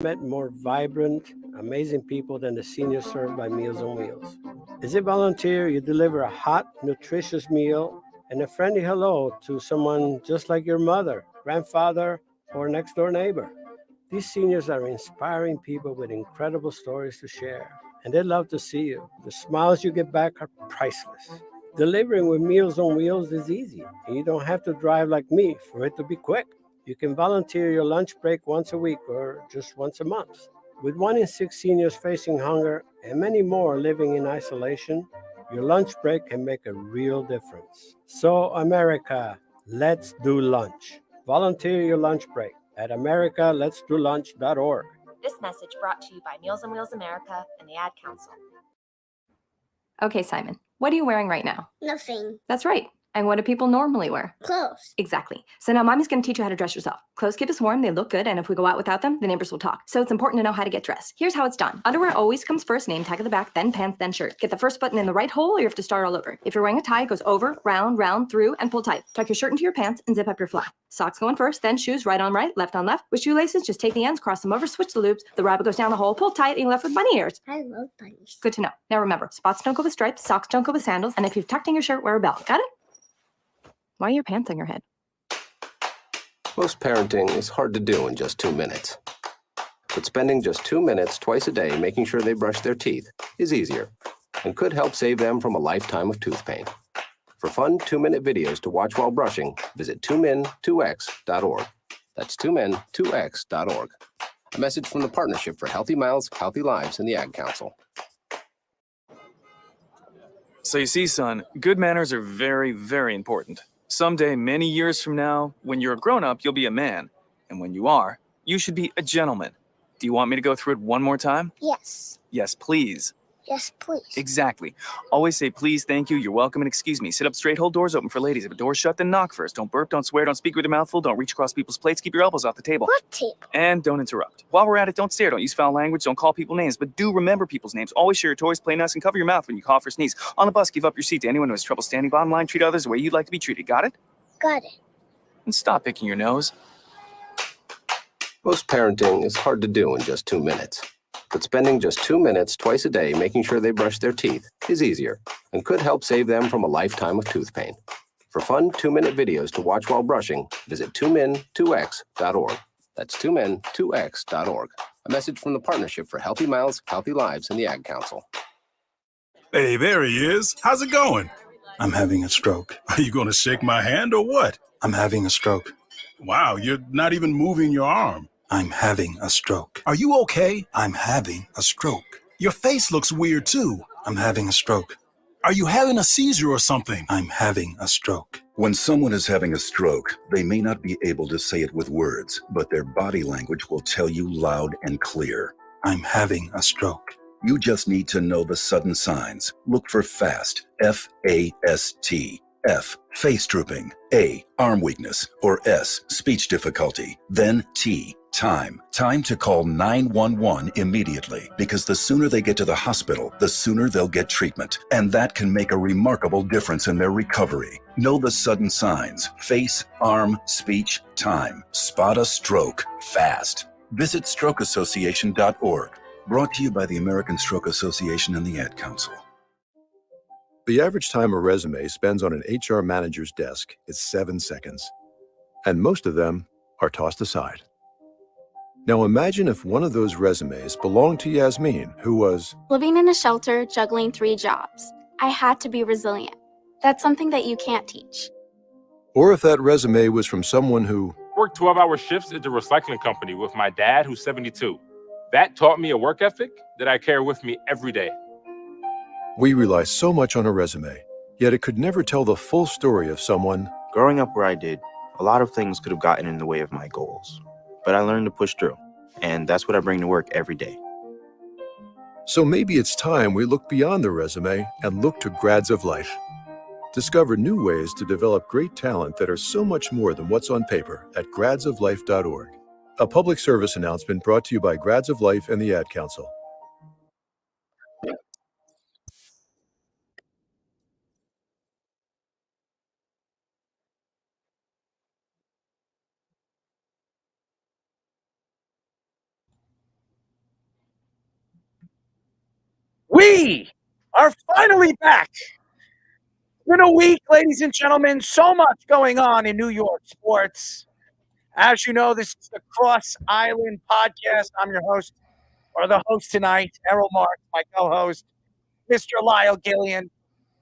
met more vibrant, amazing people than the seniors served by Meals on Wheels. As a volunteer, you deliver a hot, nutritious meal and a friendly hello to someone just like your mother, grandfather, or next door neighbor. These seniors are inspiring people with incredible stories to share, and they love to see you. The smiles you get back are priceless. Delivering with Meals on Wheels is easy, and you don't have to drive like me for it to be quick. You can volunteer your lunch break once a week or just once a month. With 1 in 6 seniors facing hunger and many more living in isolation, your lunch break can make a real difference. So, America, let's do lunch. Volunteer your lunch break at americaletsdolunch.org. This message brought to you by Meals on Wheels America and the Ad Council. Okay, Simon, what are you wearing right now? Nothing. That's right. And what do people normally wear? Clothes. Exactly. So now Mommy's going to teach you how to dress yourself. Clothes keep us warm, they look good, and if we go out without them, the neighbors will talk. So it's important to know how to get dressed. Here's how it's done. Underwear always comes first, name tag at the back, then pants, then shirt. Get the first button in the right hole or you have to start all over. If you're wearing a tie, it goes over, round, through, and pull tight. Tuck your shirt into your pants and zip up your fly. Socks going first, then shoes right on right, left on left. With shoelaces, just take the ends, cross them over, switch the loops. The rabbit goes down the hole, pull tight, and you're left with bunny ears. I love bunnies. Good to know. Now remember, spots don't go with stripes, socks don't go with sandals, and if you've tucked in your shirt, wear a belt. Got it? Why are your pants on your head? Most parenting is hard to do in just 2 minutes. But spending just 2 minutes twice a day making sure they brush their teeth is easier and could help save them from a lifetime of tooth pain. For fun 2-minute videos to watch while brushing, visit 2min2x.org. That's 2min2x.org. A message from the Partnership for Healthy Mouths, Healthy Lives, and the Ad Council. So you see, son, good manners are very, very important. Someday, many years from now, when you're a grown-up, you'll be a man. And when you are, you should be a gentleman. Do you want me to go through it one more time? Yes. Yes, please. Yes, please. Exactly. Always say please, thank you, you're welcome, and excuse me. Sit up straight, hold doors open for ladies. If a door's shut, then knock first. Don't burp, don't swear, don't speak with your mouth full, don't reach across people's plates, keep your elbows off the table. What table? And don't interrupt. While we're at it, don't stare, don't use foul language, don't call people names, but do remember people's names. Always share your toys, play nice, and cover your mouth when you cough or sneeze. On the bus, give up your seat to anyone who has trouble standing. Bottom line, treat others the way you'd like to be treated. Got it? Got it. And stop picking your nose. Most parenting is hard to do in just 2 minutes. But spending just 2 minutes twice a day making sure they brush their teeth is easier and could help save them from a lifetime of tooth pain. For fun 2-minute videos to watch while brushing, visit 2min2x.org. That's 2min2x.org. A message from the Partnership for Healthy Mouths, Healthy Lives, and the Ad Council. Hey, there he is. How's it going? I'm having a stroke. Are you going to shake my hand or what? I'm having a stroke. Wow, you're not even moving your arm. I'm having a stroke. Are you okay? I'm having a stroke. Your face looks weird too. I'm having a stroke. Are you having a seizure or something? I'm having a stroke. When someone is having a stroke, they may not be able to say it with words, but their body language will tell you loud and clear. I'm having a stroke. You just need to know the sudden signs. Look for FAST, F-A-S-T. F, face drooping. A, arm weakness. Or S, speech difficulty. Then T, time. Time to call 911 immediately, because the sooner they get to the hospital, the sooner they'll get treatment. And that can make a remarkable difference in their recovery. Know the sudden signs. Face, arm, speech, time. Spot a stroke fast. Visit strokeassociation.org. Brought to you by the American Stroke Association and the Ad Council. The average time a resume spends on an HR manager's desk is 7 seconds, and most of them are tossed aside. Now imagine if one of those resumes belonged to Yasmin, who was living in a shelter, juggling 3 jobs. I had to be resilient. That's something that you can't teach. Or if that resume was from someone who worked 12-hour shifts at the recycling company with my dad, who's 72. That taught me a work ethic that I carry with me every day. We rely so much on a resume, yet it could never tell the full story of someone. Growing up where I did, a lot of things could have gotten in the way of my goals. But I learned to push through, and that's what I bring to work every day. So maybe it's time we look beyond the resume and look to Grads of Life. Discover new ways to develop great talent that are so much more than what's on paper at gradsoflife.org. A public service announcement brought to you by Grads of Life and the Ad Council. We are finally back. It's been a week, ladies and gentlemen. So much going on in New York sports. As you know, this is the Cross Island podcast. I'm your host, or the host tonight, Errol Marks, my co-host, Mr. Lyle Gillen.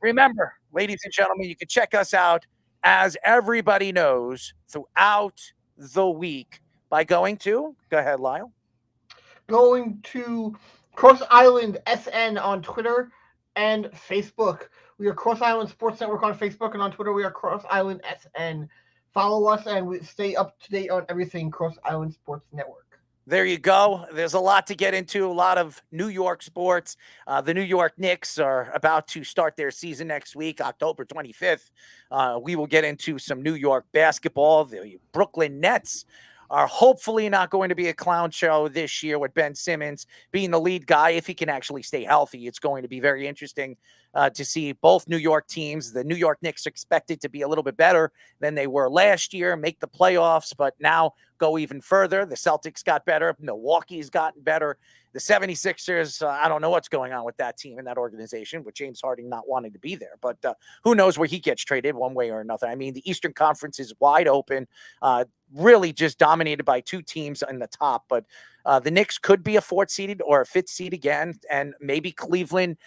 Remember, ladies and gentlemen, you can check us out, as everybody knows, throughout the week by going to, go ahead, Lyle. Going to Cross Island SN on Twitter and Facebook. We are Cross Island Sports Network on Facebook, and on Twitter we are Cross Island SN. Follow us and we stay up to date on everything Cross Island Sports Network. There you go. There's a lot to get into, a lot of New York sports. The New York Knicks are about to start their season next week, October 25th. We will get into some New York basketball. The Brooklyn Nets are hopefully not going to be a clown show this year with Ben Simmons being the lead guy. If he can actually stay healthy, it's going to be very interesting to see both New York teams. The New York Knicks are expected to be a little bit better than they were last year, make the playoffs, but now go even further. The Celtics got better. Milwaukee's gotten better. The 76ers, I don't know what's going on with that team and that organization, with James Harden not wanting to be there. But who knows where he gets traded one way or another. I mean, the Eastern Conference is wide open, really just dominated by two teams in the top. But the Knicks could be a fourth seed or a fifth seed again, and maybe Cleveland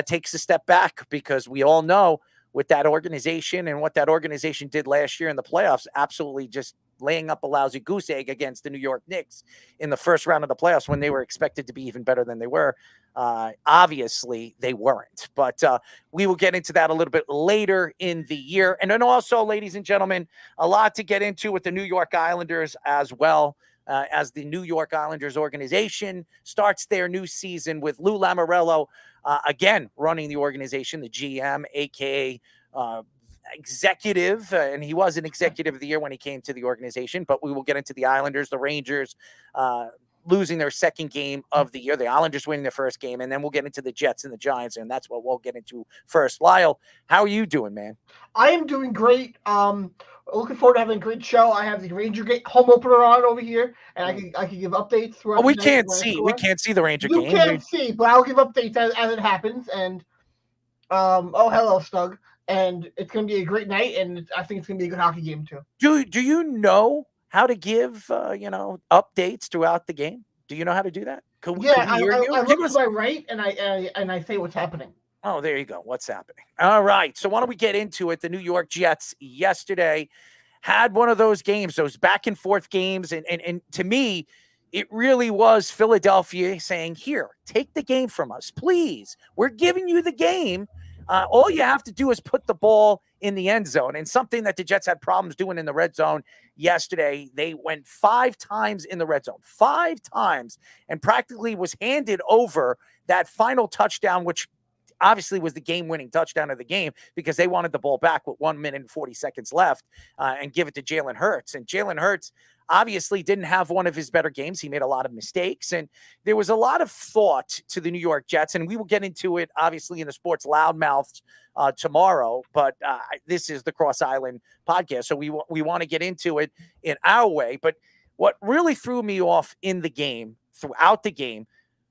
takes a step back, because we all know with that organization and what that organization did last year in the playoffs, absolutely just laying up a lousy goose egg against the New York Knicks in the first round of the playoffs when they were expected to be even better than they were. Obviously, they weren't. But we will get into that a little bit later in the year. And then also, ladies and gentlemen, a lot to get into with the New York Islanders as well. As the New York Islanders organization starts their new season with Lou Lamoriello again running the organization, the GM, aka executive, and he was an executive of the year when he came to the organization. But we will get into the Islanders, the Rangers losing their second game of the year, the Islanders winning their first game, and then we'll get into the Jets and the Giants, and that's what we'll get into first. Lyle, how are you doing, man? I am doing great. Looking forward to having a great show. I have the Ranger game home opener on over here, and I can give updates throughout. Oh, we can't see the Ranger game. You can't see, but I'll give updates as it happens. And oh, hello, Stug. And it's going to be a great night, and I think it's going to be a good hockey game too. Do you know how to give updates throughout the game? Do you know how to do that? I look to my right, and I say what's happening. Oh, there you go. What's happening? All right. So why don't we get into it? The New York Jets yesterday had one of those games, those back and forth games. And to me, it really was Philadelphia saying, here, take the game from us, please. We're giving you the game. All you have to do is put the ball in the end zone. And something that the Jets had problems doing in the red zone yesterday, they went 5 times in the red zone, 5 times, and practically was handed over that final touchdown, which obviously was the game-winning touchdown of the game, because they wanted the ball back with 1 minute and 40 seconds left and give it to Jalen Hurts. And Jalen Hurts obviously didn't have one of his better games. He made a lot of mistakes, and there was a lot of thought to the New York Jets, and we will get into it, obviously, in the Sports Loudmouths tomorrow, but this is the Cross Island podcast, so we want to get into it in our way. But what really threw me off in the game, throughout the game,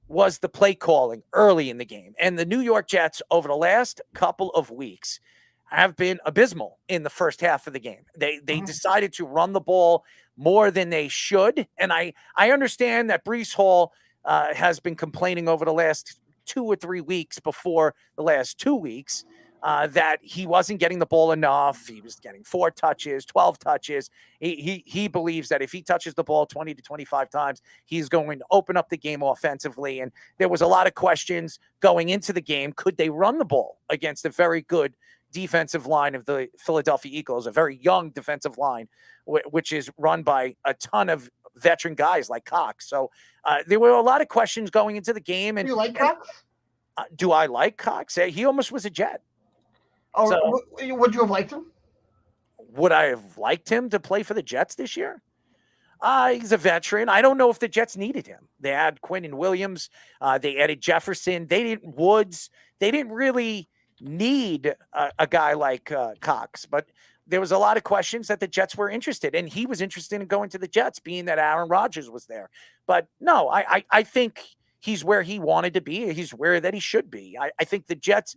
was the play calling early in the game. And the New York Jets over the last couple of weeks have been abysmal in the first half of the game. They decided to run the ball more than they should. And I understand that Breece Hall has been complaining over the last 2 or 3 weeks before the last 2 weeks that he wasn't getting the ball enough. He was getting 4 touches, 12 touches. He believes that if he touches the ball 20 to 25 times, he's going to open up the game offensively. And there was a lot of questions going into the game. Could they run the ball against a very good defensive line of the Philadelphia Eagles, a very young defensive line, which is run by a ton of veteran guys like Cox? So there were a lot of questions going into the game. And do you like Cox? Do I like Cox? He almost was a Jet. Oh, so, would you have liked him? Would I have liked him to play for the Jets this year? He's a veteran. I don't know if the Jets needed him. They had Quinn Williams. They added Jefferson. Woods. They didn't really need a guy like Cox. But there was a lot of questions that the Jets were interested in. He was interested in going to the Jets, being that Aaron Rodgers was there. But no, I think he's where he wanted to be. He's where that he should be. I think the Jets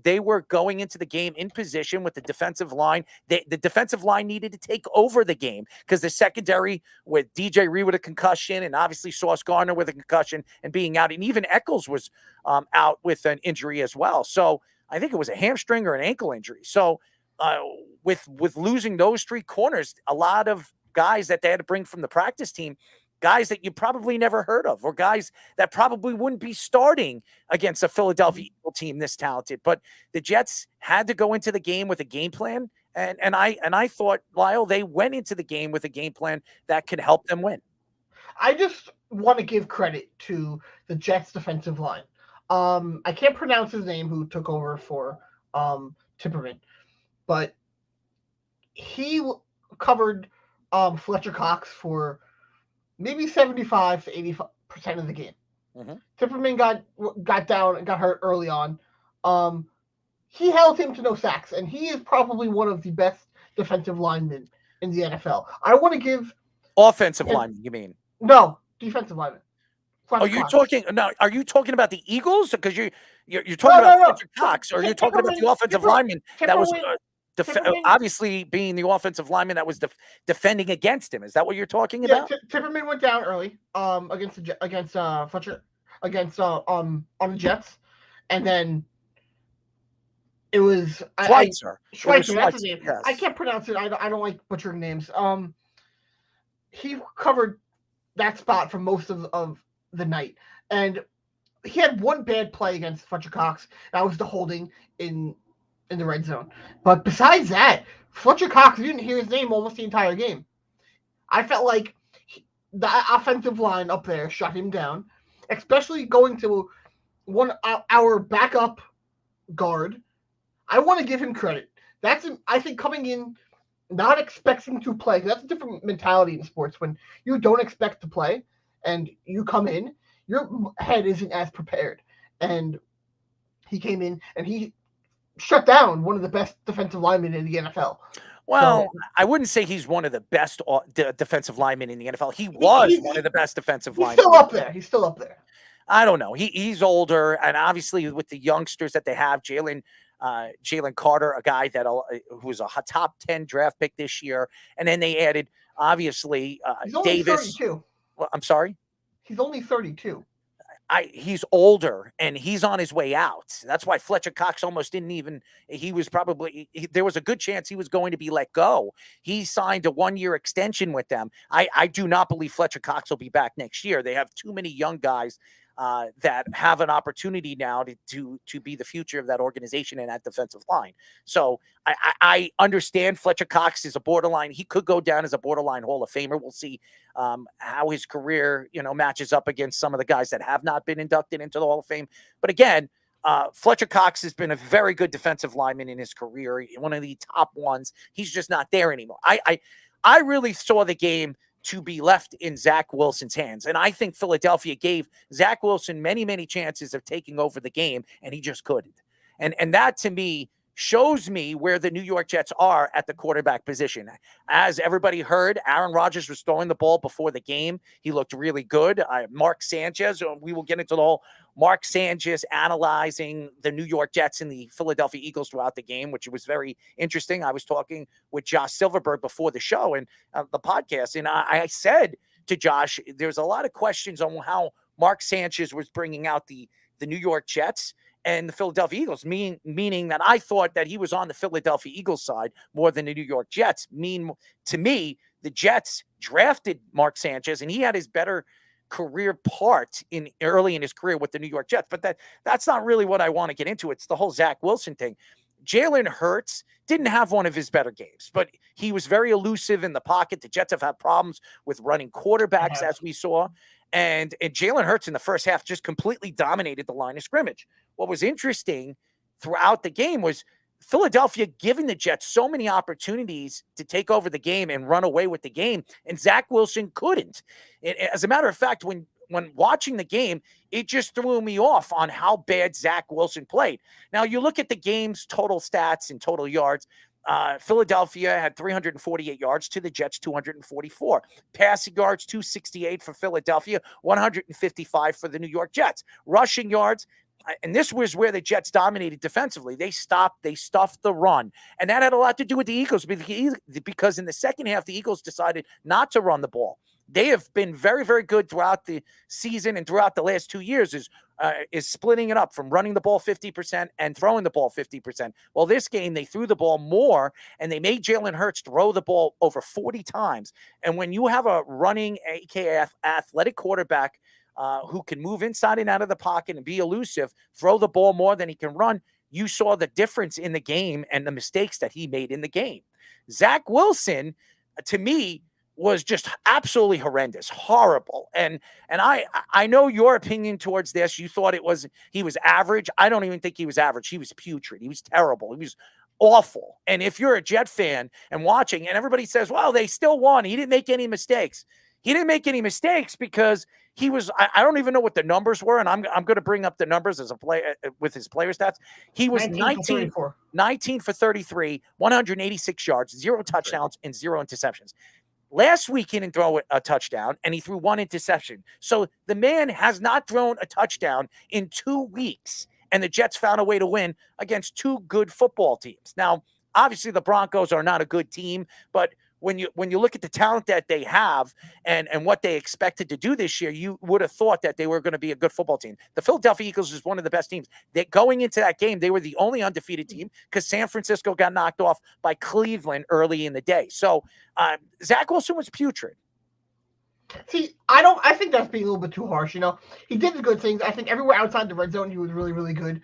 they were going into the game in position with the defensive line. The defensive line needed to take over the game because the secondary with DJ Reed with a concussion and obviously Sauce Gardner with a concussion and being out, and even Eccles was out with an injury as well. So I think it was a hamstring or an ankle injury. So with losing those three corners, a lot of guys that they had to bring from the practice team, guys that you probably never heard of, or guys that probably wouldn't be starting against a Philadelphia Eagle team this talented. But the Jets had to go into the game with a game plan, and I thought, Lyle, they went into the game with a game plan that could help them win. I just want to give credit to the Jets defensive line. I can't pronounce his name, who took over for Tipperman, but he covered Fletcher Cox for maybe 75 to 80% of the game. Mm-hmm. Tipperman got down and got hurt early on. He held him to no sacks, and he is probably one of the best defensive linemen in the NFL. I want to give offensive lineman. You mean? No, defensive lineman. Are you talking about the Eagles? Because you're talking about Fletcher Cox, or you're talking about the offensive lineman that was obviously being the offensive lineman that was defending against him. Is that what you're talking about? Tipperman went down early against Fletcher on the Jets, and then it was Schweitzer. Schweitzer, that's his name. Yes. I can't pronounce it. I don't like butchering names. He covered that spot for most of the night, and he had one bad play against Fletcher Cox. That was the holding in the red zone. But besides that, Fletcher Cox, you didn't hear his name almost the entire game. I felt like the offensive line up there shut him down, especially going to our backup guard. I want to give him credit. I think coming in not expecting to play. That's a different mentality in sports. When you don't expect to play and you come in, your head isn't as prepared. And he came in and he shut down one of the best defensive linemen in the NFL. Well, I wouldn't say he's one of the best defensive linemen in the NFL. He was one of the best defensive linemen. He's still up there. I don't know. He's older, and obviously with the youngsters that they have, Jalen Carter, a guy that who was a top 10 draft pick this year, and then they added obviously Davis. 32. Well, I'm sorry. He's only 32. He's older and he's on his way out. That's why Fletcher Cox almost didn't even. There was a good chance he was going to be let go. He signed a 1-year extension with them. I do not believe Fletcher Cox will be back next year. They have too many young guys that have an opportunity now to be the future of that organization and that defensive line. So I understand Fletcher Cox is a borderline. He could go down as a borderline Hall of Famer. We'll see how his career, matches up against some of the guys that have not been inducted into the Hall of Fame. But again, Fletcher Cox has been a very good defensive lineman in his career, one of the top ones. He's just not there anymore. I really saw the game to be left in Zach Wilson's hands. And I think Philadelphia gave Zach Wilson many, many chances of taking over the game, and he just couldn't. And that, to me, shows me where the New York Jets are at the quarterback position. As everybody heard, Aaron Rodgers was throwing the ball before the game. He looked really good. Mark Sanchez, we will get into the whole Mark Sanchez analyzing the New York Jets and the Philadelphia Eagles throughout the game, which was very interesting. I was talking with Josh Silverberg before the show and the podcast, and I said to Josh, there's a lot of questions on how Mark Sanchez was bringing out the New York Jets and the Philadelphia Eagles, meaning that I thought that he was on the Philadelphia Eagles side more than the New York Jets. To me, the Jets drafted Mark Sanchez, and he had his better career part early in his career with the New York Jets. But that's not really what I want to get into. It's the whole Zach Wilson thing. Jalen Hurts didn't have one of his better games, but he was very elusive in the pocket. The Jets have had problems with running quarterbacks, as we saw. And Jalen Hurts in the first half just completely dominated the line of scrimmage. What was interesting throughout the game was Philadelphia giving the Jets so many opportunities to take over the game and run away with the game, and Zach Wilson couldn't. As a matter of fact, when watching the game, it just threw me off on how bad Zach Wilson played. Now, you look at the game's total stats and total yards. Philadelphia had 348 yards to the Jets, 244. Passing yards, 268 for Philadelphia, 155 for the New York Jets. Rushing yards, and this was where the Jets dominated defensively. They stuffed the run. And that had a lot to do with the Eagles because in the second half, the Eagles decided not to run the ball. They have been very, very good throughout the season and throughout the last 2 years is splitting it up from running the ball 50% and throwing the ball 50%. Well, this game, they threw the ball more, and they made Jalen Hurts throw the ball over 40 times. And when you have a running, aka athletic quarterback who can move inside and out of the pocket and be elusive, throw the ball more than he can run, you saw the difference in the game and the mistakes that he made in the game. Zach Wilson, to me, was just absolutely horrendous, horrible. And I know your opinion towards this. You thought he was average. I don't even think he was average. He was putrid. He was terrible. He was awful. And if you're a Jet fan and watching, and everybody says, well, they still won. He didn't make any mistakes. He didn't make any mistakes because he was, I don't even know what the numbers were. And I'm going to bring up the numbers as a player with his player stats. He was 19 for 33, 186 yards, 0 touchdowns, and 0 interceptions. Last week, he didn't throw a touchdown, and he threw 1 interception. So the man has not thrown a touchdown in 2 weeks, and the Jets found a way to win against 2 good football teams. Now, obviously, the Broncos are not a good team, but when you look at the talent that they have and what they expected to do this year, you would have thought that they were going to be a good football team. The Philadelphia Eagles is one of the best teams. Going into that game, they were the only undefeated team because San Francisco got knocked off by Cleveland early in the day. So Zach Wilson was putrid. See, I think that's being a little bit too harsh. He did the good things. I think everywhere outside the red zone, he was really, really good.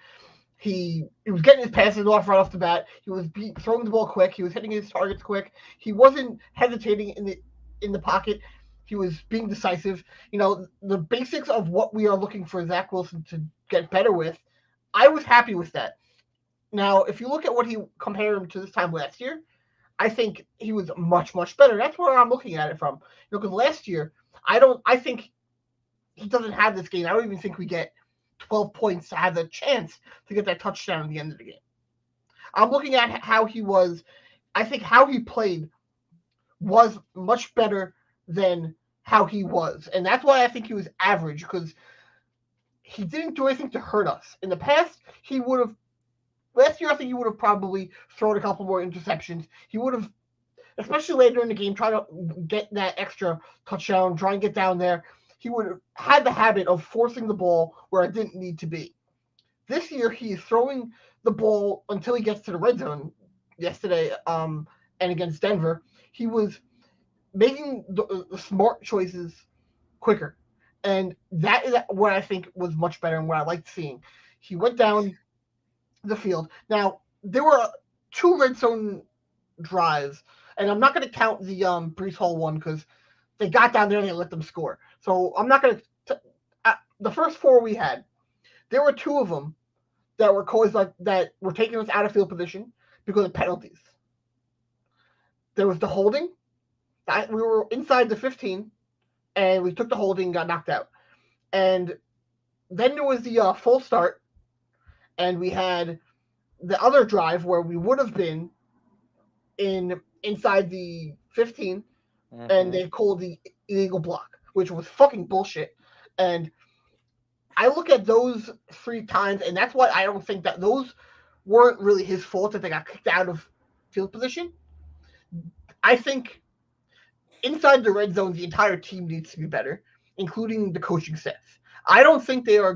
He was getting his passes off right off the bat. He was throwing the ball quick. He was hitting his targets quick. He wasn't hesitating in the pocket. He was being decisive. The basics of what we are looking for Zach Wilson to get better with, I was happy with that. Now, if you look at what he compared him to this time last year, I think he was much, much better. That's where I'm looking at it from. Because last year, I think he doesn't have this game. I don't even think we get 12 points to have the chance to get that touchdown at the end of the game. I'm looking at how he was. I think how he played was much better than how he was. And that's why I think he was average, because he didn't do anything to hurt us. In the past, last year, I think he would have probably thrown a couple more interceptions. He would have, especially later in the game, try to get that extra touchdown, try and get down there. He would have had the habit of forcing the ball where it didn't need to be. This year, he's throwing the ball until he gets to the red zone. Yesterday, and against Denver, he was making the smart choices quicker. And that is what I think was much better and what I liked seeing. He went down the field. Now, there were 2 red zone drives, and I'm not going to count the Breece Hall one because they got down there and they let them score. So I'm not going to the first 4 we had, there were 2 of them that were caused that were taking us out of field position because of penalties. There was the holding. We were inside the 15, and we took the holding and got knocked out. And then there was the full start, and we had the other drive where we would have been inside the 15, and they called the illegal block, which was fucking bullshit. And I look at those 3 times, and that's why I don't think that those weren't really his fault that they got kicked out of field position. I think inside the red zone, the entire team needs to be better, including the coaching staff. I don't think they're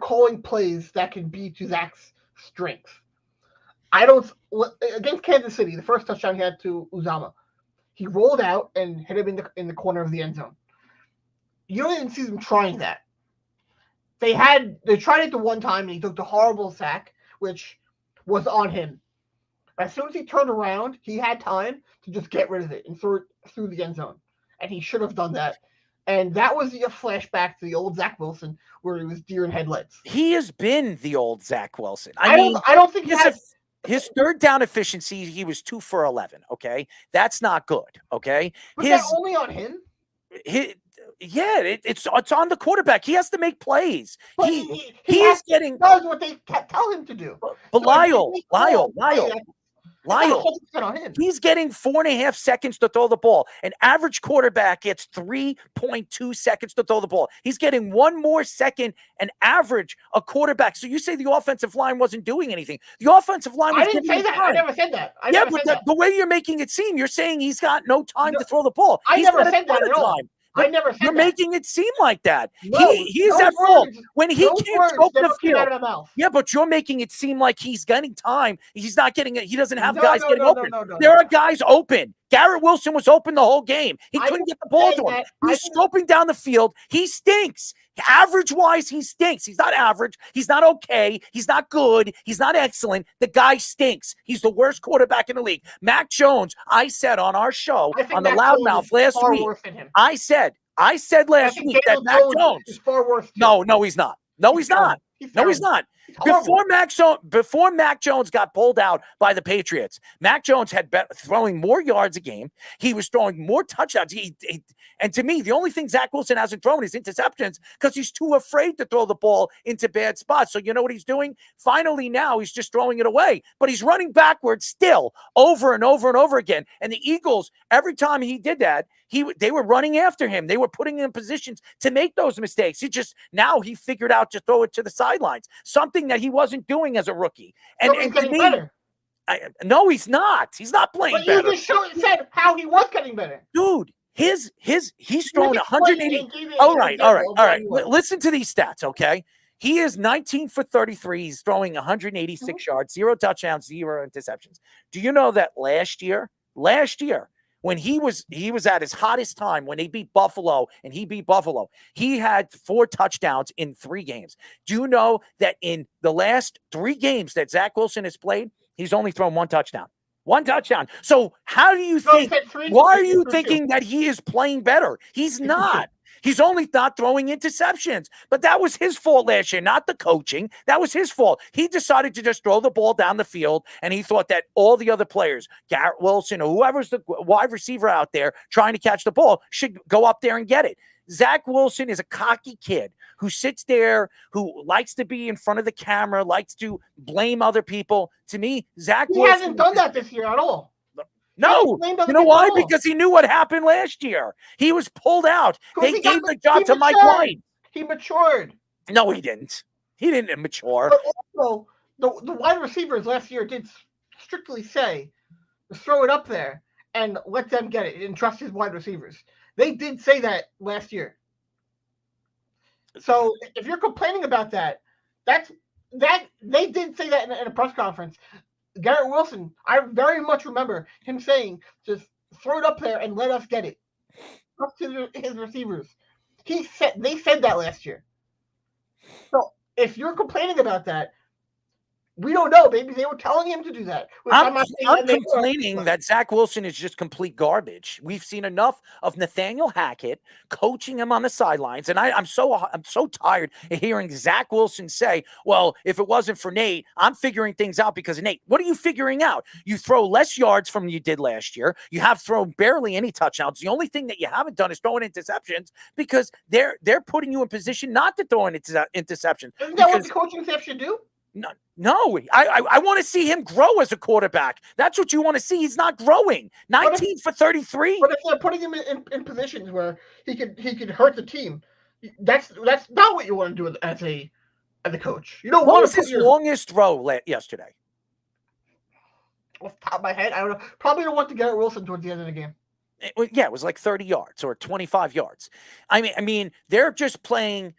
calling plays that can be to Zach's strength. Against Kansas City, the first touchdown he had to Uzama, he rolled out and hit him in the corner of the end zone. You don't even see them trying that. They tried it the one time and he took the horrible sack, which was on him. As soon as he turned around, he had time to just get rid of it and throw it through the end zone. And he should have done that. And that was a flashback to the old Zach Wilson where he was deer in headlights. He has been the old Zach Wilson. I don't think his third down efficiency, he was 2 for 11. Okay. That's not good. Okay. Was that only on him? Yeah, it's on the quarterback. He has to make plays. But He he is getting. does what they tell him to do. But So Lyle, 100% on him. he's getting 4.5 seconds to throw the ball. An average quarterback gets 3.2 seconds to throw the ball. He's getting 1 more second an average a quarterback. So you say the offensive line wasn't doing anything. The offensive line was I didn't say that. time. I never said that. The way you're making it seem, you're saying he's got no time to throw the ball. I He's never got a said that ton at of all. time. I never said You're that. making it seem like that. No, He is those at fault words- when he those can't words scope the never came out field. of my mouth. Yeah, but you're making it seem like he's getting time. He's not getting it. He doesn't have No, guys no, getting no, open. no, no, There no. are guys open. Garrett Wilson was open the whole game. He couldn't get the ball to him. He's scoping down the field. He stinks. Average-wise, he stinks. He's not average. He's not okay. He's not good. He's not excellent. The guy stinks. He's the worst quarterback in the league. Mac Jones, I said on our show, on the Loudmouth last week, I said last week that Mac Jones is far worse. No, he's not. No, he's not. No, he's not. Before Mac Jones got pulled out by the Patriots, Mac Jones had been throwing more yards a game. He was throwing more touchdowns. And to me, the only thing Zach Wilson hasn't thrown is interceptions because he's too afraid to throw the ball into bad spots. So you know what he's doing? Finally, now he's just throwing it away. But he's running backwards still over and over and over again. And the Eagles, every time he did that, they were running after him. They were putting him in positions to make those mistakes. Now he figured out to throw it to the sidelines, something that he wasn't doing as a rookie. And he's getting better. No, he's not. He's not playing But better. you just said how he was getting better. Dude, he's thrown 180. All right. Listen to these stats, okay? He is 19 for 33. He's throwing 186 yards, 0 touchdowns, 0 interceptions. Do you know that last year, when he was at his hottest time, when they beat Buffalo and he beat Buffalo, he had 4 touchdowns in 3 games. Do you know that in the last 3 games that Zach Wilson has played, he's only thrown 1 touchdown? 1 touchdown. So how do you think? Why are you thinking that he is playing better? He's not. He's only not throwing interceptions. But that was his fault last year, not the coaching. That was his fault. He decided to just throw the ball down the field, and he thought that all the other players, Garrett Wilson or whoever's the wide receiver out there trying to catch the ball, should go up there and get it. Zach Wilson is a cocky kid who sits there, who likes to be in front of the camera, likes to blame other people. To me, Zach Wilson hasn't done that this year at all. No, you know why? Because he knew what happened last year. He was pulled out. They gave the job to Mike White. He matured. No, he didn't. He didn't mature. But also, the wide receivers last year did strictly say, throw it up there and let them get it and trust his wide receivers. They did say that last year. So if you're complaining about that, they did say that in a press conference. Garrett Wilson, I very much remember him saying, just throw it up there and let us get it. Up to his receivers. They said that last year. So if you're complaining about that, we don't know. Maybe they were telling him to do that. I'm complaining that Zach Wilson is just complete garbage. We've seen enough of Nathaniel Hackett coaching him on the sidelines, and I'm so tired of hearing Zach Wilson say, "Well, if it wasn't for Nate, I'm figuring things out because of Nate." What are you figuring out? You throw less yards from you did last year. You have thrown barely any touchdowns. The only thing that you haven't done is throwing interceptions because they're putting you in position not to throw an interception. Isn't that what the coaching staff should do? No, I want to see him grow as a quarterback. That's what you want to see. He's not growing. 19 for 33. But if they're putting him in positions where he could hurt the team, that's not what you want to do as a coach. You don't What want was to his longest throw yesterday? Off the top of my head, I don't know. Probably don't want to Garrett Wilson towards the end of the game. It was like 30 yards or 25 yards. I mean, they're just playing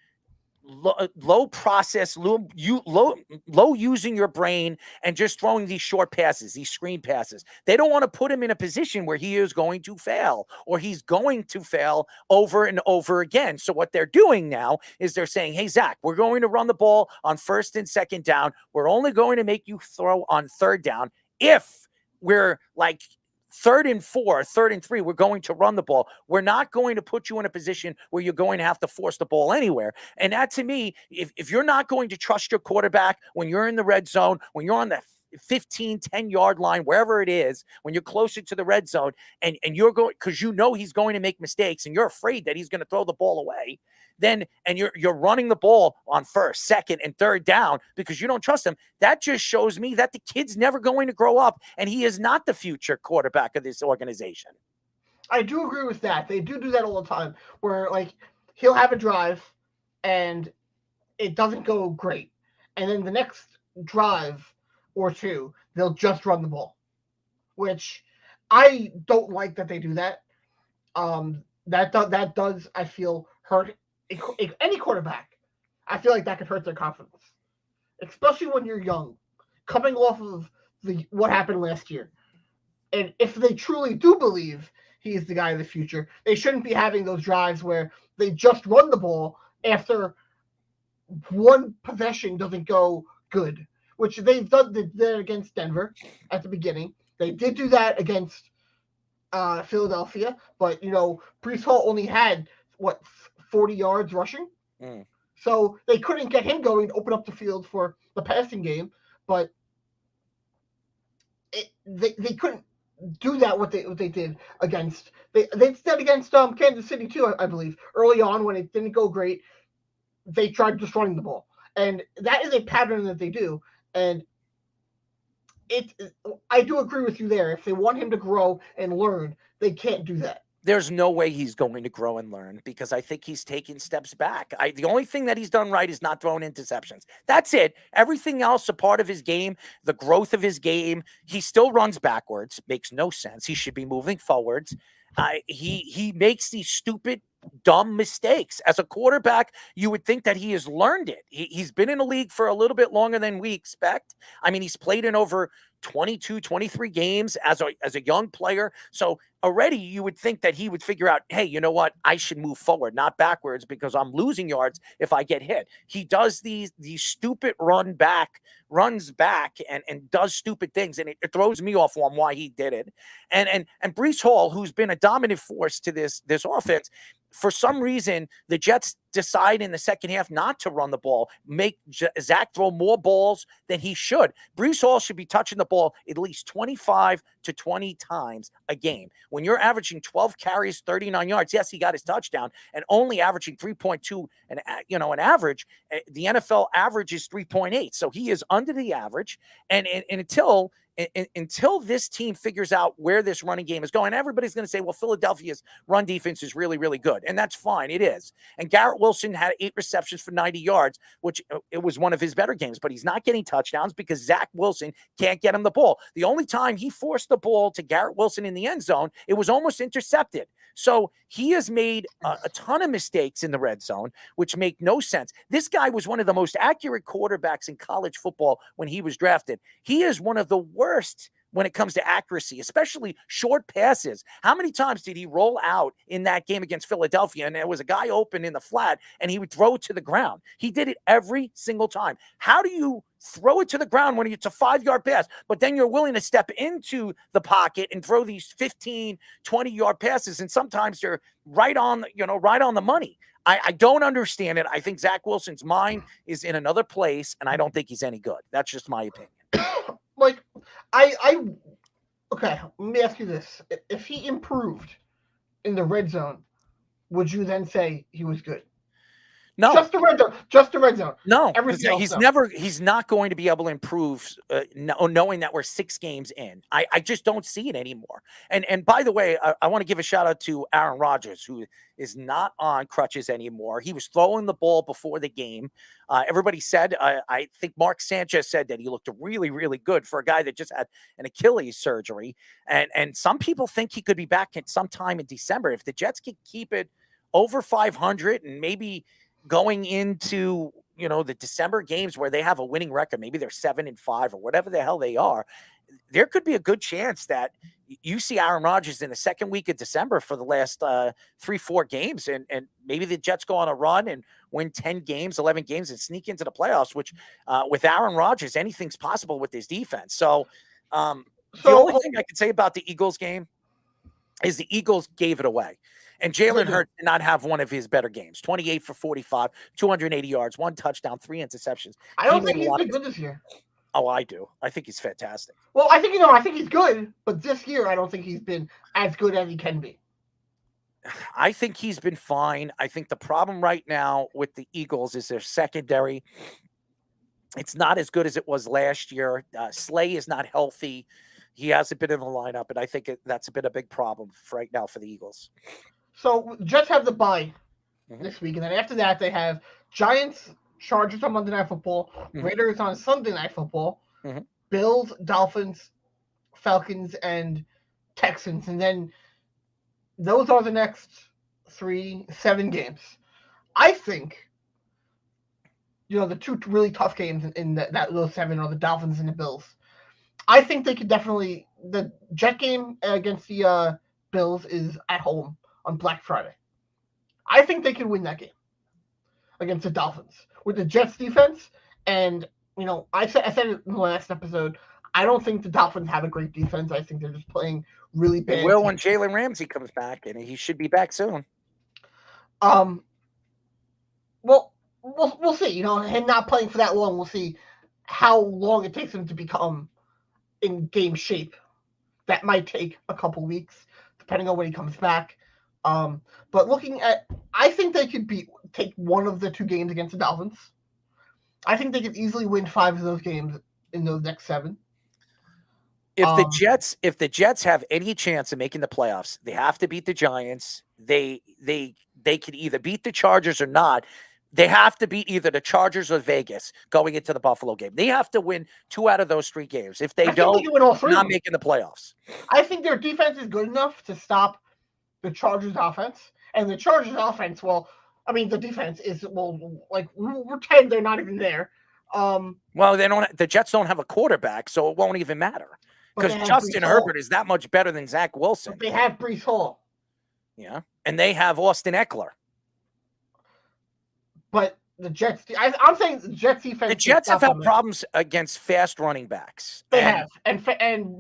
low process, low using your brain and just throwing these short passes, these screen passes. They don't want to put him in a position where he is going to fail or he's going to fail over and over again. So what they're doing now is they're saying, hey, Zach, we're going to run the ball on 1st and 2nd down. We're only going to make you throw on 3rd down. If we're like 3rd and 4, 3rd and 3, we're going to run the ball. We're not going to put you in a position where you're going to have to force the ball anywhere. And that, to me, if you're not going to trust your quarterback when you're in the red zone, when you're on the 15, 10-yard line, wherever it is, when you're closer to the red zone, and you're going, because he's going to make mistakes and you're afraid that he's going to throw the ball away, then and you're running the ball on first, second, and third down because you don't trust him, that just shows me that the kid's never going to grow up, and he is not the future quarterback of this organization. I do agree with that. They do that all the time, where like he'll have a drive and it doesn't go great, and then the next drive or two they'll just run the ball, which I don't like that they do that. That does, I feel, hurt any quarterback. I feel like that could hurt their confidence, especially when you're young, coming off of what happened last year. And if they truly do believe he's the guy of the future, they shouldn't be having those drives where they just run the ball after one possession doesn't go good, which they've done that against Denver at the beginning. They did do that against Philadelphia, but Breece Hall only had 40 yards rushing, so they couldn't get him going to open up the field for the passing game. But they couldn't do that. What they did against they did against Kansas City too, I believe. Early on, when it didn't go great, they tried just running the ball, and that is a pattern that they do. And I do agree with you there. If they want him to grow and learn, they can't do that. There's no way he's going to grow and learn, because I think he's taking steps back. The only thing that he's done right is not throwing interceptions. That's it. Everything else, a part of his game, the growth of his game, he still runs backwards. Makes no sense. He should be moving forwards. He makes these stupid, dumb mistakes. As a quarterback, you would think that he has learned it. He's been in the league for a little bit longer than we expect. I mean, he's played in over 22, 23 games as a young player. So already you would think that he would figure out, hey, you know what? I should move forward, not backwards, because I'm losing yards if I get hit. He does these stupid runs back and does stupid things, and it throws me off on why he did it. And Breece Hall, who's been a dominant force to this offense, for some reason, the Jets decide in the second half not to run the ball, make Zach throw more balls than he should. Breece Hall should be touching the ball at least 25 to 20 times a game. When you're averaging 12 carries, 39 yards, yes, he got his touchdown, and only averaging 3.2 an average. The NFL average is 3.8, so he is under the average. And until this team figures out where this running game is going, everybody's going to say, well, Philadelphia's run defense is really, really good. And that's fine. It is. And Garrett Wilson had 8 receptions for 90 yards, which it was one of his better games, but he's not getting touchdowns because Zach Wilson can't get him the ball. The only time he forced the ball to Garrett Wilson in the end zone, it was almost intercepted. So he has made a ton of mistakes in the red zone, which make no sense. This guy was one of the most accurate quarterbacks in college football when he was drafted. He is one of the worst when it comes to accuracy, especially short passes. How many times did he roll out in that game against Philadelphia, and there was a guy open in the flat, and he would throw it to the ground? He did it every single time. How do you throw it to the ground when it's a 5-yard pass, but then you're willing to step into the pocket and throw these 15, 20-yard passes, and sometimes they're right on the money? I don't understand it. I think Zach Wilson's mind is in another place, and I don't think he's any good. That's just my opinion. Like, okay, let me ask you this. If he improved in the red zone, would you then say he was good? No. Just the red zone. No. Everything else, he's not going to be able to improve knowing that we're 6 games in. I just don't see it anymore. And by the way, I want to give a shout out to Aaron Rodgers, who is not on crutches anymore. He was throwing the ball before the game. Everybody said, I think Mark Sanchez said that he looked really, really good for a guy that just had an Achilles surgery. And some people think he could be back at sometime in December. If the Jets can keep it over 500 and maybe going into, the December games where they have a winning record, maybe they're 7-5 or whatever the hell they are, there could be a good chance that you see Aaron Rodgers in the second week of December for the last 3-4 games. And maybe the Jets go on a run and win 10 games, 11 games and sneak into the playoffs, which with Aaron Rodgers, anything's possible with his defense. So the only thing I can say about the Eagles game is the Eagles gave it away. And Jalen Hurts did not have one of his better games. 28 for 45, 280 yards, 1 touchdown, 3 interceptions. I don't think he's been good this year. Oh, I do. I think he's fantastic. Well, I think he's good, but this year I don't think he's been as good as he can be. I think he's been fine. I think the problem right now with the Eagles is their secondary. It's not as good as it was last year. Slay is not healthy. He hasn't been in the lineup, and I think that's been a big problem right now for the Eagles. So Jets have the bye this week, and then after that they have Giants, Chargers on Monday Night Football, Raiders on Sunday Night Football, Bills, Dolphins, Falcons, and Texans, and then those are the next 7 games. I think, the two really tough games in those 7 are the Dolphins and the Bills. I think they could definitely. The Jet game against the Bills is at home on Black Friday. I think they could win that game against the Dolphins with the Jets defense. And I said it in the last episode. I don't think the Dolphins have a great defense. I think they're just playing really bad. Well, when Jalen Ramsey comes back, and he should be back soon. Well, we'll see. Him not playing for that long, we'll see how long it takes him to become in game shape. That might take a couple weeks, depending on when he comes back. But I think they could take one of the 2 games against the Dolphins. I think they could easily win 5 of those games in those next 7. If the Jets have any chance of making the playoffs, they have to beat the Giants. They can either beat the Chargers or not. They have to beat either the Chargers or Vegas going into the Buffalo game. They have to win 2 out of those 3 games. If they don't, they're not making the playoffs. I think their defense is good enough to stop the Chargers offense. And the Chargers offense, the defense is, we're 10, they're not even there. The Jets don't have a quarterback, so it won't even matter. Because Justin Herbert is that much better than Zach Wilson. But they have Breece Hall. Yeah. And they have Austin Eckler. But the Jets, I'm saying the Jets defense. The Jets have had problems against fast running backs. They have, and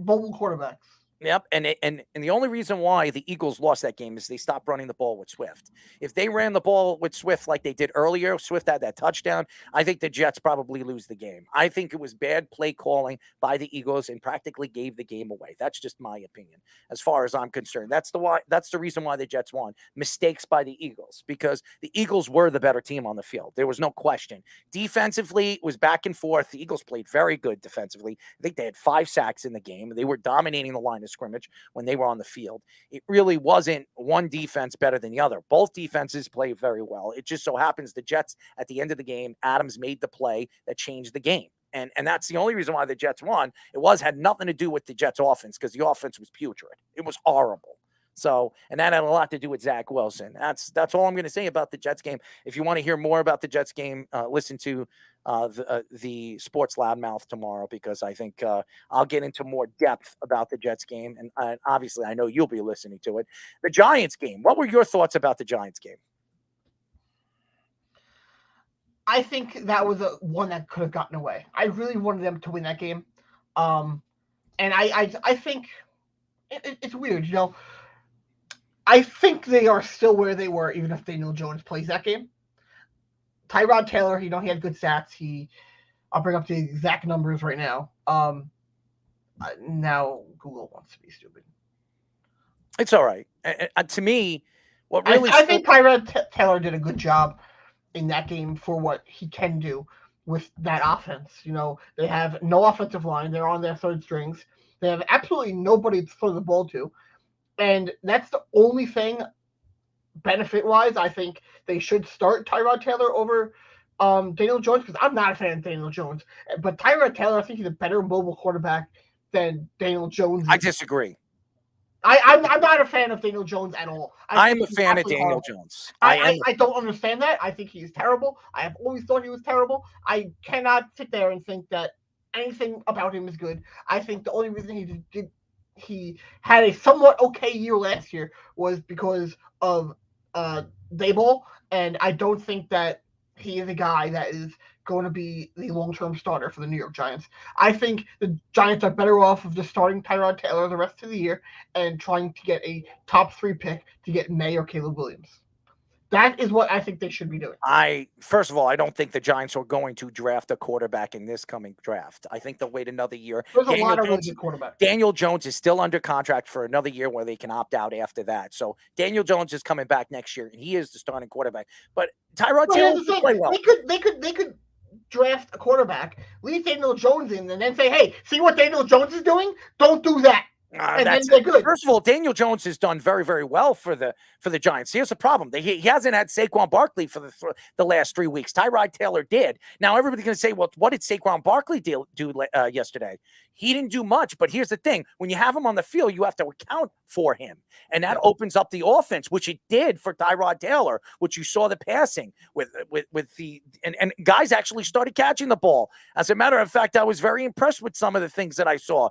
mobile quarterbacks. Yep, and the only reason why the Eagles lost that game is they stopped running the ball with Swift. If they ran the ball with Swift like they did earlier, Swift had that touchdown, I think the Jets probably lose the game. I think it was bad play calling by the Eagles and practically gave the game away. That's just my opinion, as far as I'm concerned. That's the reason why the Jets won. Mistakes by the Eagles, because the Eagles were the better team on the field. There was no question. Defensively, it was back and forth. The Eagles played very good defensively. I think they had 5 sacks in the game. They were dominating the line of scrimmage when they were on the field. It really wasn't one defense better than the other. Both defenses played very well. It just so happens the Jets, at the end of the game, Adams made the play that changed the game. And that's the only reason why the Jets won. It had nothing to do with the Jets offense, because the offense was putrid. It was horrible. So, and that had a lot to do with Zach Wilson. That's all I'm going to say about the Jets game. If you want to hear more about the Jets game, listen to the Sports Loudmouth tomorrow, because I think I'll get into more depth about the Jets game. And obviously, I know you'll be listening to it. The Giants game. What were your thoughts about the Giants game? I think that was one that could have gotten away. I really wanted them to win that game. And I think it's weird, I think they are still where they were, even if Daniel Jones plays that game. Tyrod Taylor, he had good stats. I'll bring up the exact numbers right now. Now Google wants to be stupid. It's all right. To me, what really I think Tyrod Taylor did a good job in that game for what he can do with that offense. They have no offensive line. They're on their 3rd strings. They have absolutely nobody to throw the ball to. And that's the only thing, benefit-wise, I think they should start Tyrod Taylor over Daniel Jones, because I'm not a fan of Daniel Jones. But Tyrod Taylor, I think he's a better mobile quarterback than Daniel Jones. I disagree. I'm not a fan of Daniel Jones at all. I'm a fan of Daniel Jones. I don't understand that. I think he's terrible. I have always thought he was terrible. I cannot sit there and think that anything about him is good. I think the only reason he had a somewhat okay year last year was because of Daboll, and I don't think that he is a guy that is going to be the long-term starter for the New York Giants. I think the Giants are better off of just starting Tyrod Taylor the rest of the year and trying to get a top 3 pick to get May or Caleb Williams. That is what I think they should be doing. First of all, I don't think the Giants are going to draft a quarterback in this coming draft. I think they'll wait another year. There's a lot of really good quarterbacks. Daniel Jones is still under contract for another year where they can opt out after that. So Daniel Jones is coming back next year, and he is the starting quarterback. But Tyrod Taylor will play well. They could draft a quarterback, leave Daniel Jones in, and then say, "Hey, see what Daniel Jones is doing? Don't do that." And then they're good. First of all, Daniel Jones has done very, very well for the Giants. Here's the problem: he hasn't had Saquon Barkley for the last 3 weeks. Tyrod Taylor did. Now everybody's going to say, "Well, what did Saquon Barkley do yesterday?" He didn't do much, but here's the thing: when you have him on the field, you have to account for him, and that opens up the offense, which it did for Tyrod Taylor. Which you saw the passing with the and guys actually started catching the ball. As a matter of fact, I was very impressed with some of the things that I saw.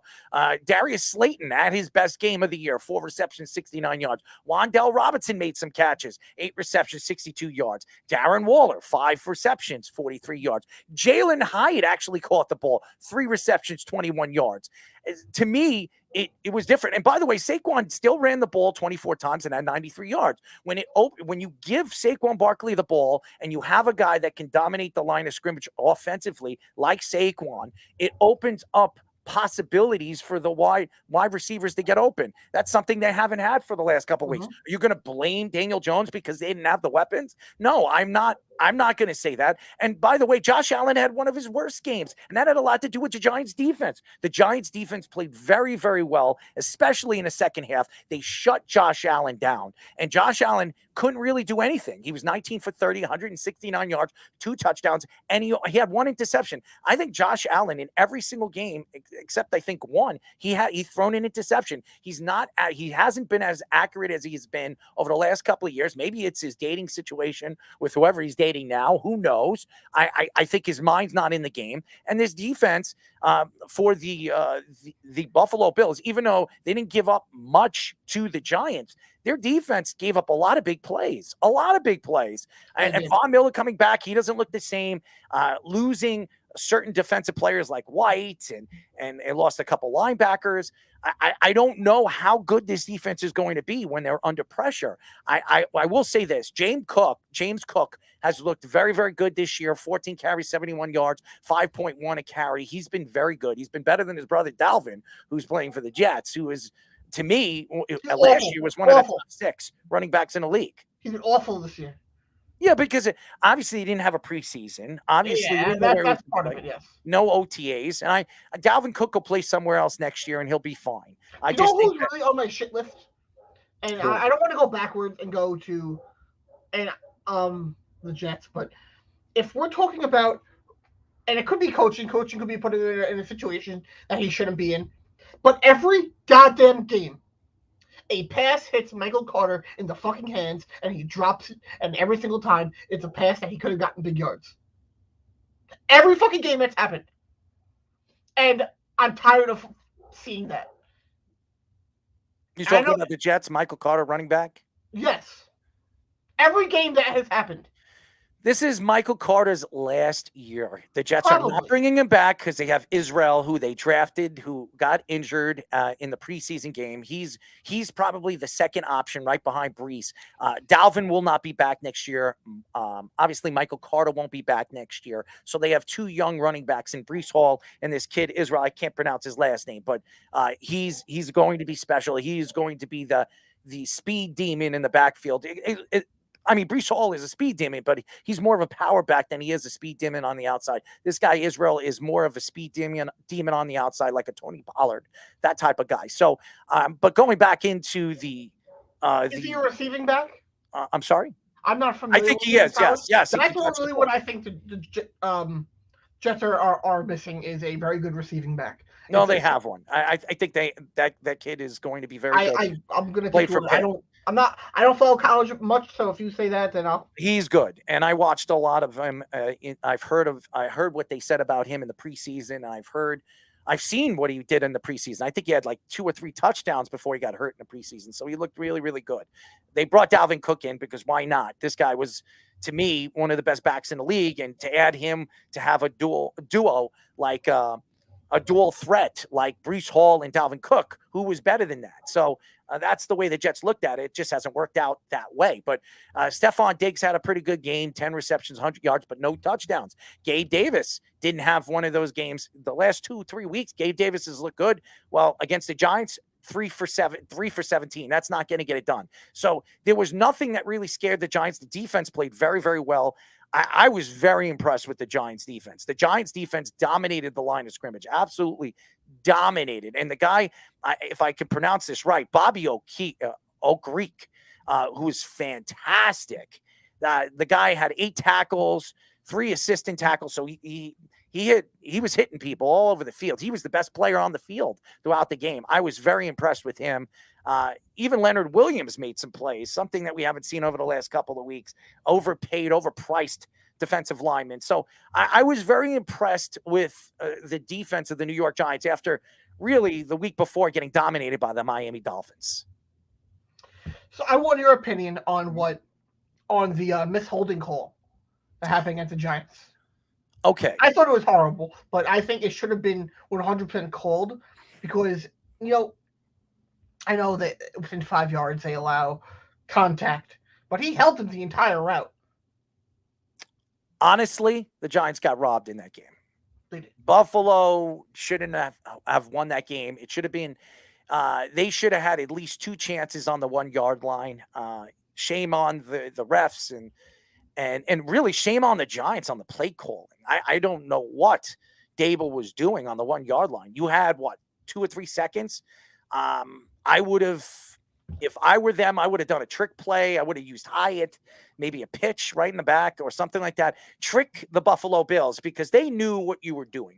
Darius Slayton had his best game of the year, 4 receptions, 69 yards. Wan'Dale Robinson made some catches, 8 receptions, 62 yards. Darren Waller, 5 receptions, 43 yards. Jalen Hyatt actually caught the ball, 3 receptions, 21 yards. To me, it was different. And by the way, Saquon still ran the ball 24 times and had 93 yards. When you give Saquon Barkley the ball and you have a guy that can dominate the line of scrimmage offensively like Saquon, it opens up possibilities for the wide receivers to get open. That's something they haven't had for the last couple of weeks. Are you going to blame Daniel Jones because they didn't have the weapons? No, I'm not going to say that. And by the way, Josh Allen had one of his worst games, and that had a lot to do with the Giants defense. The Giants defense played very, very well, especially in the second half. They shut Josh Allen down, and Josh Allen couldn't really do anything. He was 19 for 30, 169 yards, 2 touchdowns, and he had 1 interception. I think Josh Allen in every single game, except I think 1, he's thrown an interception. He hasn't been as accurate as he's been over the last couple of years. Maybe it's his dating situation with whoever he's dating now. Who knows? I think his mind's not in the game. And this defense for the Buffalo Bills, even though they didn't give up much to the Giants, their defense gave up a lot of big plays. And Von Miller coming back, he doesn't look the same. Losing certain defensive players like White and lost a couple linebackers. I don't know how good this defense is going to be when they're under pressure. I will say this: James Cook has looked very, very good this year. 14 carries, 71 yards, 5.1 a carry. He's been very good. He's been better than his brother Dalvin, who's playing for the Jets, who is, to me, last year was one of the top 6 running backs in the league. He's been awful this year. Yeah, because obviously he didn't have a preseason. Obviously, that's part of it. Yes. No OTAs, and Dalvin Cook will play somewhere else next year, and he'll be fine. I just think who's really on my shit list, and I don't want to go backwards and go to the Jets, but if we're talking about, and it could be coaching could be put in a situation that he shouldn't be in, but every goddamn game, a pass hits Michael Carter in the fucking hands, and he drops it, and every single time, it's a pass that he could have gotten big yards. Every fucking game that's happened. And I'm tired of seeing that. You talking about the Jets, Michael Carter running back? Yes. Every game that has happened. This is Michael Carter's last year. The Jets are not bringing him back because they have Israel, who they drafted, who got injured in the preseason game. He's probably the second option right behind Brees. Dalvin will not be back next year. Obviously, Michael Carter won't be back next year. So they have 2 young running backs in Brees Hall and this kid, Israel. I can't pronounce his last name, but he's going to be special. He's going to be the speed demon in the backfield. Brees Hall is a speed demon, but he's more of a power back than he is a speed demon on the outside. This guy, Israel, is more of a speed demon on the outside, like a Tony Pollard, that type of guy. So, but going back into the... is he a receiving back? I'm sorry? I'm not familiar. I think he is, yes. That's really what I think the Jets are missing is a very good receiving back. No, they have one. I think that kid is going to be very good. I'm going to take it. I don't follow college much, so if you say that, then He's good, and I watched a lot of him. I heard what they said about him in the preseason. I've seen what he did in the preseason. I think he had like 2 or 3 touchdowns before he got hurt in the preseason, so he looked really, really good. They brought Dalvin Cook in because why not? This guy was, to me, one of the best backs in the league, and to add him to have a duo like a dual threat like Brees Hall and Dalvin Cook, who was better than that. So That's the way the Jets looked at it. It just hasn't worked out that way. But Stephon Diggs had a pretty good game, 10 receptions, 100 yards, but no touchdowns. Gabe Davis didn't have one of those games. The last 2-3 weeks, Gabe Davis has looked good. Well, against the Giants, 3 for 17. That's not going to get it done. So there was nothing that really scared the Giants. The defense played very, very well. I was very impressed with the Giants defense. The Giants defense dominated the line of scrimmage, absolutely dominated. And the guy, if I can pronounce this right, Bobby O'Greek, who is fantastic. The guy had 8 tackles, 3 assistant tackles. So he was hitting people all over the field. He was the best player on the field throughout the game. I was very impressed with him. Even Leonard Williams made some plays, something that we haven't seen over the last couple of weeks. Overpaid, overpriced defensive linemen. So I was very impressed with the defense of the New York Giants after really the week before getting dominated by the Miami Dolphins. So I want your opinion on the misholding call that happened against the Giants. Okay. I thought it was horrible, but I think it should have been 100% called because, I know that within 5 yards they allow contact, but he held him the entire route. Honestly, the Giants got robbed in that game. They did. Buffalo shouldn't have won that game. It should have been they should have had at least 2 chances on the 1 yard line. Shame on the refs and really shame on the Giants on the play calling. I don't know what Daboll was doing on the 1 yard line. You had 2 or 3 seconds. I would have, if I were them, I would have done a trick play. I would have used Hyatt, maybe a pitch right in the back or something like that. Trick the Buffalo Bills because they knew what you were doing.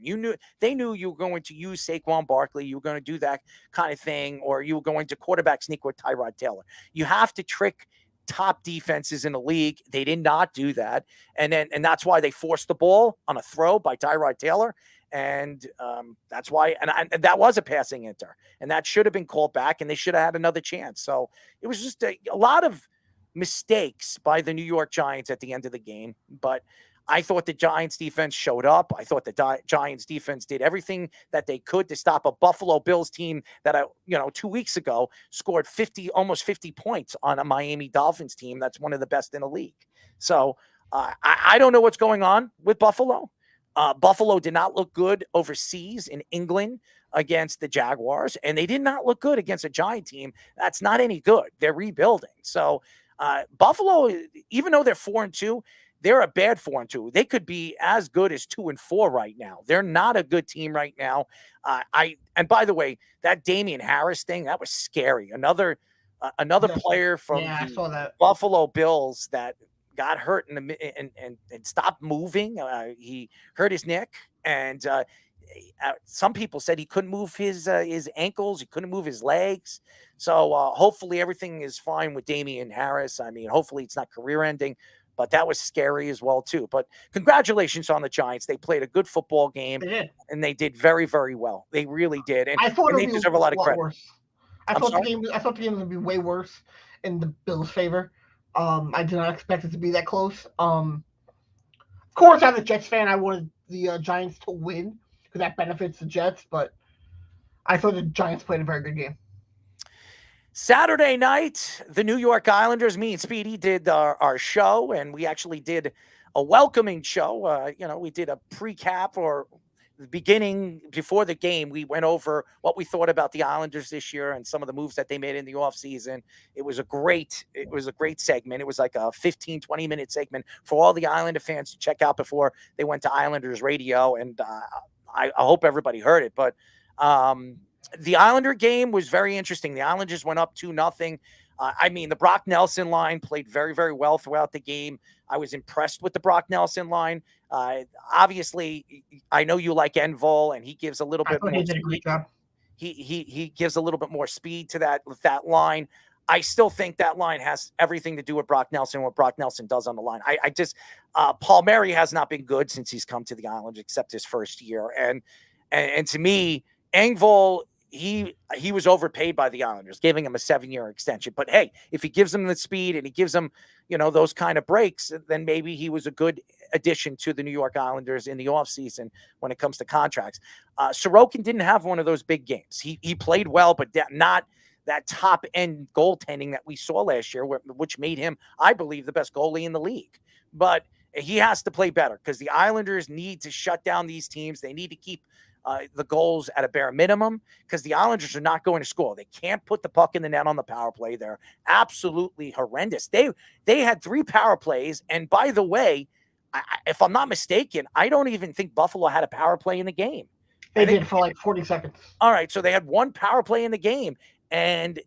They knew you were going to use Saquon Barkley. You were going to do that kind of thing, or you were going to quarterback sneak with Tyrod Taylor. You have to trick top defenses in the league. They did not do that. And that's why they forced the ball on a throw by Tyrod Taylor. And that's why, and that was a passing inter, and that should have been called back, and they should have had another chance. So it was just a lot of mistakes by the New York Giants at the end of the game. But I thought the Giants defense showed up. I thought the Giants defense did everything that they could to stop a Buffalo Bills team that 2 weeks ago scored almost 50 points on a Miami Dolphins team that's one of the best in the league. So I don't know what's going on with Buffalo. Buffalo did not look good overseas in England against the Jaguars, and they did not look good against a Giant team that's not any good. They're rebuilding. So Buffalo, even though they're 4-2, they're a bad 4-2. They could be as good as 2-4 right now. They're not a good team right now. And by the way, that Damian Harris thing, that was scary. Another player from I saw that. Buffalo Bills that got hurt and stopped moving. He hurt his neck, and some people said he couldn't move his ankles. He couldn't move his legs. So hopefully everything is fine with Damian Harris. I mean, hopefully it's not career-ending, but that was scary as well too. But congratulations on the Giants. They played a good football game, and they did very, very well. They really did, and they deserve a lot of credit. Worse. I thought the game was going to be way worse in the Bills' favor. I did not expect it to be that close. Of course, as a Jets fan, I wanted the Giants to win because that benefits the Jets, but I thought the Giants played a very good game. Saturday night, the New York Islanders, me and Speedy did our show, and we actually did a welcoming show. We did a pre-cap or the beginning before the game. We went over what we thought about the Islanders this year and some of the moves that they made in the offseason. It was a great segment. It was like a 15, 20-minute segment for all the Islander fans to check out before they went to Islanders radio, and I hope everybody heard it. But the Islander game was very interesting. The Islanders went up 2-0. The Brock Nelson line played very, very well throughout the game. I was impressed with the Brock Nelson line. Obviously, I know you like Envol, and he gives a little bit more. He did a great job. He gives a little bit more speed to that line. I still think that line has everything to do with Brock Nelson, what Brock Nelson does on the line. Palmieri has not been good since he's come to the Islanders, except his first year. And to me, Engvall, he was overpaid by the Islanders, giving him a 7-year extension. But hey, if he gives them the speed and he gives them, those kind of breaks, then maybe he was a good addition to the New York Islanders in the offseason when it comes to contracts. Sorokin didn't have one of those big games. He played well, but not that top end goaltending that we saw last year, which made him, I believe, the best goalie in the league. But he has to play better because the Islanders need to shut down these teams. They need to keep the goals at a bare minimum because the Islanders are not going to score. They can't put the puck in the net on the power play. They're absolutely horrendous. They had 3 power plays. And by the way, if I'm not mistaken, I don't even think Buffalo had a power play in the game. They did for like 40 seconds. All right, so they had 1 power play in the game, and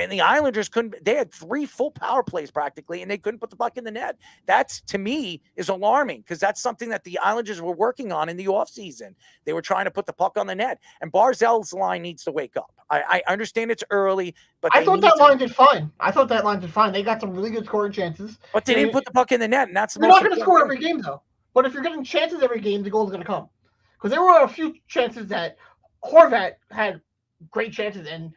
the Islanders couldn't. They had 3 full power plays practically, and they couldn't put the puck in the net. That's, to me, is alarming because that's something that the Islanders were working on in the offseason. They were trying to put the puck on the net, and Barzell's line needs to wake up. I understand it's early, but I thought that line did fine. They got some really good scoring chances. But they didn't put the puck in the net, and that's the You're most not going to score every game, though. But if you're getting chances every game, the goal's going to come. Because there were a few chances that Horvat had great chances, and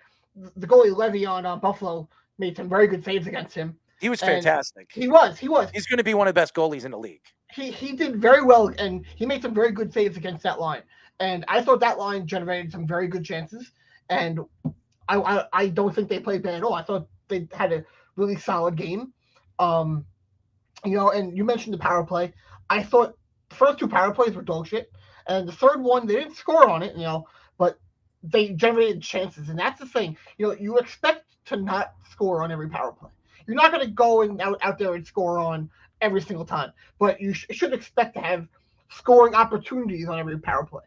the goalie Levy on Buffalo made some very good saves against him. He was fantastic. He was. He's going to be one of the best goalies in the league. He did very well, and he made some very good saves against that line. And I thought that line generated some very good chances. And I don't think they played bad at all. I thought they had a really solid game. And you mentioned the power play. I thought the first 2 power plays were dog shit. And the third one, they didn't score on it, but they generated chances. And that's the thing. You expect to not score on every power play. You're not going to go out there and score on every single time. But you should expect to have scoring opportunities on every power play.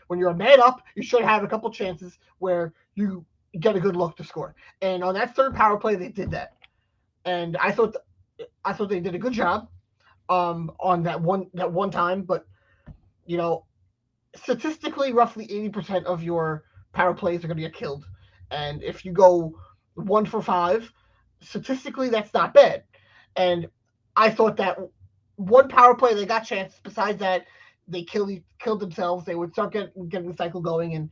When you're a man up, you should have a couple chances where you get a good look to score. And on that third power play, they did that. And I thought they did a good job on that one time. But, statistically, roughly 80% of your power plays are going to get killed. And if you go 1 for 5, statistically, that's not bad. And I thought that 1 power play, they got chances. Besides that, they killed themselves. They would start getting the cycle going, and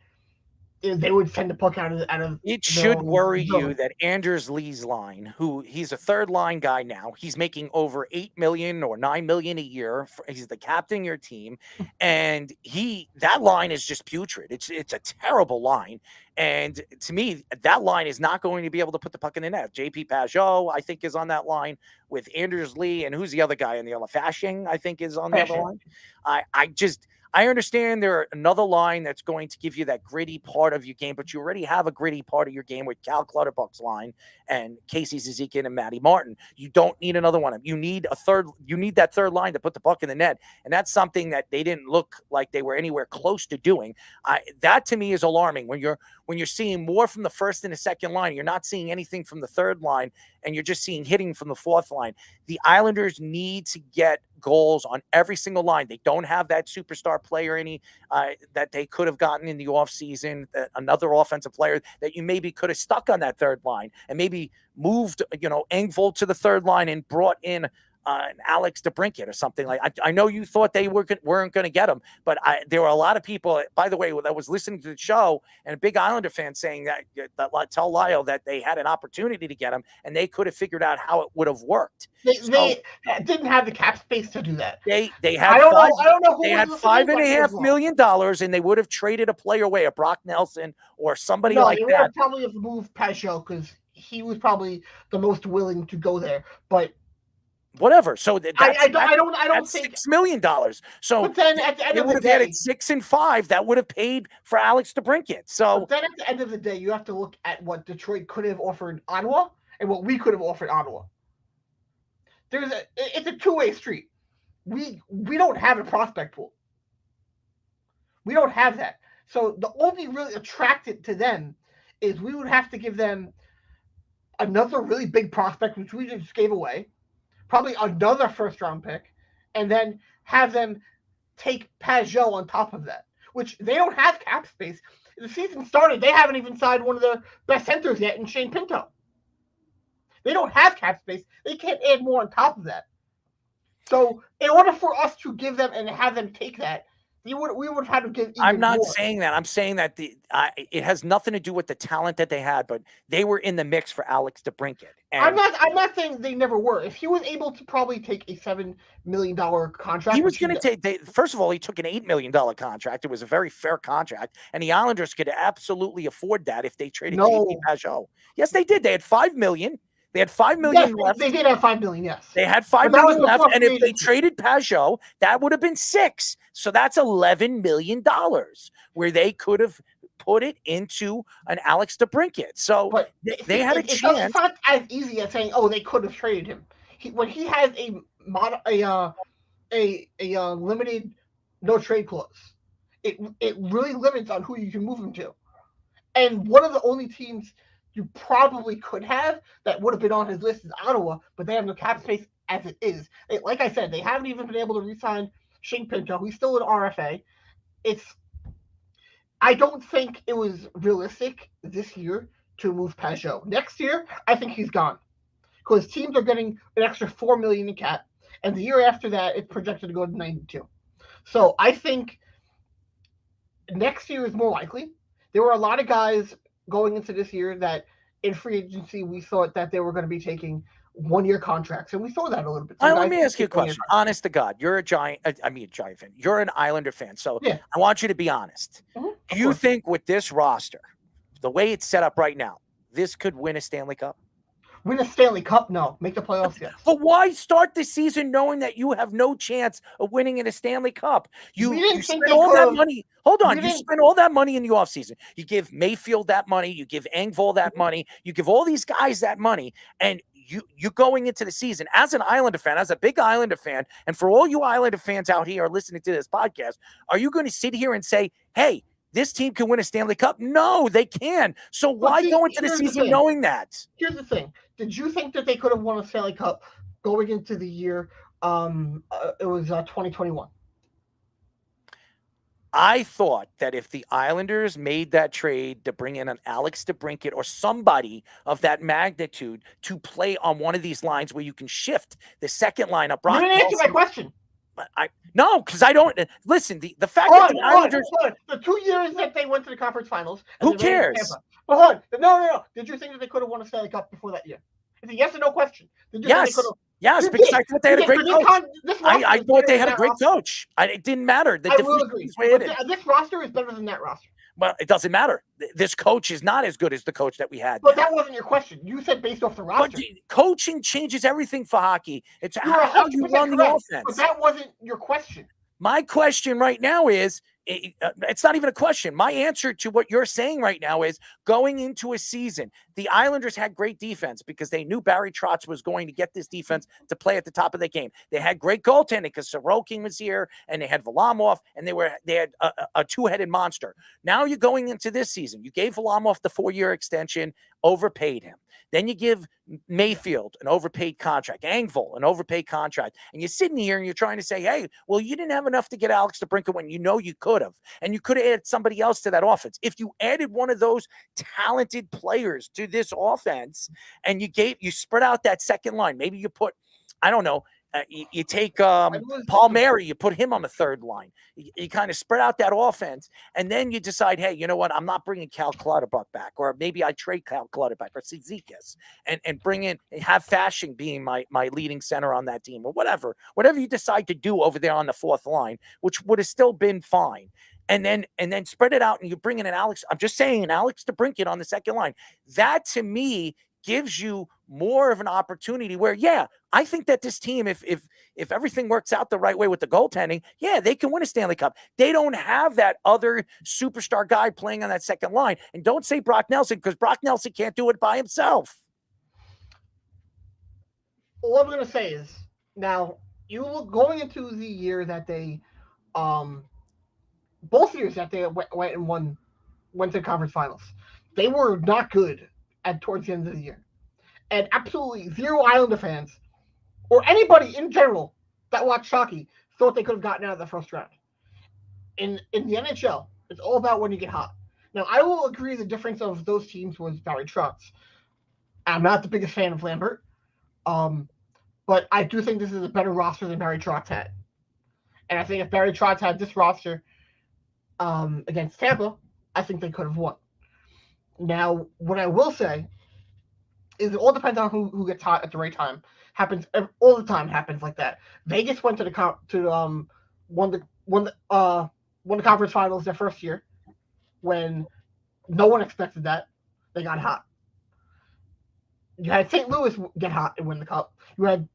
they would send the puck out of. It should worry you that Anders Lee's line, who he's a third line guy now, he's making over $8 million or $9 million a year. He's the captain of your team, and that line is just putrid. It's a terrible line, and to me, that line is not going to be able to put the puck in the net. JP Pajot, I think, is on that line with Anders Lee, and who's the other guy on the other? Fashing, I think, is on the other line. I understand there's another line that's going to give you that gritty part of your game, but you already have a gritty part of your game with Cal Clutterbuck's line and Casey Zizekin and Matty Martin. You don't need another one. You need that third line to put the puck in the net, and that's something that they didn't look like they were anywhere close to doing. That to me is alarming when you're seeing more from the first and the second line. You're not seeing anything from the third line, and you're just seeing hitting from the fourth line. The Islanders need to get goals on every single line. They don't have that superstar player that they could have gotten in the offseason, another offensive player that you maybe could have stuck on that third line and maybe moved, Engvall to the third line and brought in Alex DeBrincat or something like. I know you thought they weren't going to get him, but there were a lot of people, by the way, that was listening to the show and a big Islander fan saying that tell Lyle that they had an opportunity to get him and they could have figured out how it would have worked. They didn't have the cap space to do that. They had $5.5 million, and they would have traded a player away, a Brock Nelson or somebody like that. Would probably have moved Pajot because he was probably the most willing to go there, but. Whatever. So I don't think $6 million. So but then at the end they of would the have day, added 6 and 5. That would have paid for Alex DeBrincat. So but then at the end of the day, you have to look at what Detroit could have offered Ottawa and what we could have offered Ottawa. It's a two-way street. We don't have a prospect pool. We don't have that. So the only really attracted to them is we would have to give them another really big prospect, which we just gave away. Probably another first-round pick, and then have them take Pajot on top of that, which they don't have cap space. The season started, they haven't even signed one of their best centers yet in Shane Pinto. They don't have cap space. They can't add more on top of that. So in order for us to give them and have them take that, we would have had to give. I'm even not more. saying that. I'm saying that it has nothing to do with the talent that they had, but they were in the mix for Alex DeBrincat. I'm not saying they never were. If he was able to probably take a $7 million contract, he was going to take. First of all, he took an $8 million contract. It was a very fair contract, and the Islanders could absolutely afford that if they traded JP Pajot. Yes, they did. They had $5 million. They had $5 million left. They did have $5 million. Yes, they had $5 million left, and if they traded Pajot, that would have been $6 million. So that's $11 million where they could have put it into an Alex DeBrincat. So they had a chance. It's not as easy as saying, "Oh, they could have traded him." When he has a limited no trade clause, it really limits on who you can move him to. And one of the only teams you probably could have that would have been on his list is Ottawa, but they have no cap space as it is. Like I said, they haven't even been able to re-sign Shane Pinto. He's still an RFA. I don't think it was realistic this year to move Pajot. Next year, I think he's gone because teams are getting an extra $4 million in cap, and the year after that, it's projected to go to 92. So I think next year is more likely. There were a lot of guys going into this year that in free agency we thought that they were going to be taking one-year contracts, and we saw that a little bit. Let me ask you a question. Honest to God, you're a Giant fan. You're an Islander fan, so yeah. I want you to be honest. Do you think with this roster, the way it's set up right now, this could win a Stanley Cup? Win a Stanley Cup? No. Make the playoffs? Yes. But why start the season knowing that you have no chance of winning in a Stanley Cup? You spent all that money. Hold on. You spent all that money in the offseason. You give Mayfield that money. You give Engvall that money. You give all these guys that money. And you going into the season as an Islander fan, as a big Islander fan, and for all you Islander fans out here listening to this podcast, are you going to sit here and say, hey, this team can win a Stanley Cup? No, they can. So why go into the season knowing that? Here's the thing. Did you think that they could have won a Stanley Cup going into the year? It was 2021. I thought that if the Islanders made that trade to bring in an Alex DeBrincat or somebody of that magnitude to play on one of these lines where you can shift the second lineup. You didn't answer my question. No, because I don't listen. The fact that the Islanders, the 2 years that they went to the conference finals, who cares? Hold on, no. Did you think that they could have won a Stanley Cup before that year? It's a yes or no question. Did you think they could have? Yes, because I thought they had a great coach. I thought they had a great coach. It didn't matter. I will agree. This roster is better than that roster. Well, it doesn't matter. This coach is not as good as the coach that we had. But that wasn't your question. You said based off the roster. But coaching changes everything for hockey. It's how you run the offense. But that wasn't your question. My question right now is, it's not even a question. My answer to what you're saying right now is going into a season, the Islanders had great defense because they knew Barry Trotz was going to get this defense to play at the top of the game. They had great goaltending because Sorokin was here and they had Varlamov and they had a two-headed monster. Now you're going into this season. You gave Varlamov the 4-year extension, overpaid him. Then you give Mayfield an overpaid contract, Engvall an overpaid contract, and you're sitting here and you're trying to say, hey, well, you didn't have enough to get Alex DeBrincat when you know you could have, and you could have added somebody else to that offense. If you added one of those talented players to this offense and you spread out that second line, maybe you put, I don't know, you take Palmieri, you put him on the third line. You kind of spread out that offense, and then you decide, hey, you know what? I'm not bringing Cal Clutterbuck back, or maybe I trade Cal Clutterbuck or Cizikas and bring in, have Fasching being my leading center on that team, or whatever you decide to do over there on the fourth line, which would have still been fine. And then spread it out, and you bring in an Alex DeBrincat on the second line. That to me gives you more of an opportunity where, yeah, I think that this team, if everything works out the right way with the goaltending, yeah, they can win a Stanley Cup. They don't have that other superstar guy playing on that second line. And don't say Brock Nelson, because Brock Nelson can't do it by himself. All I'm going to say is, now, you look going into the year that they, both years that they went to the conference finals, they were not good towards the end of the year. And absolutely zero Islander fans or anybody in general that watched hockey thought they could have gotten out of the first round. In the NHL, it's all about when you get hot. Now, I will agree the difference of those teams was Barry Trotz. I'm not the biggest fan of Lambert, but I do think this is a better roster than Barry Trotz had. And I think if Barry Trotz had this roster against Tampa, I think they could have won. Now, what I will say is it all depends on who gets hot at the right time. Happens all the time. Happens like that. Vegas went to won the conference finals their first year when no one expected that. They got hot. You had St. Louis get hot and win the cup. You had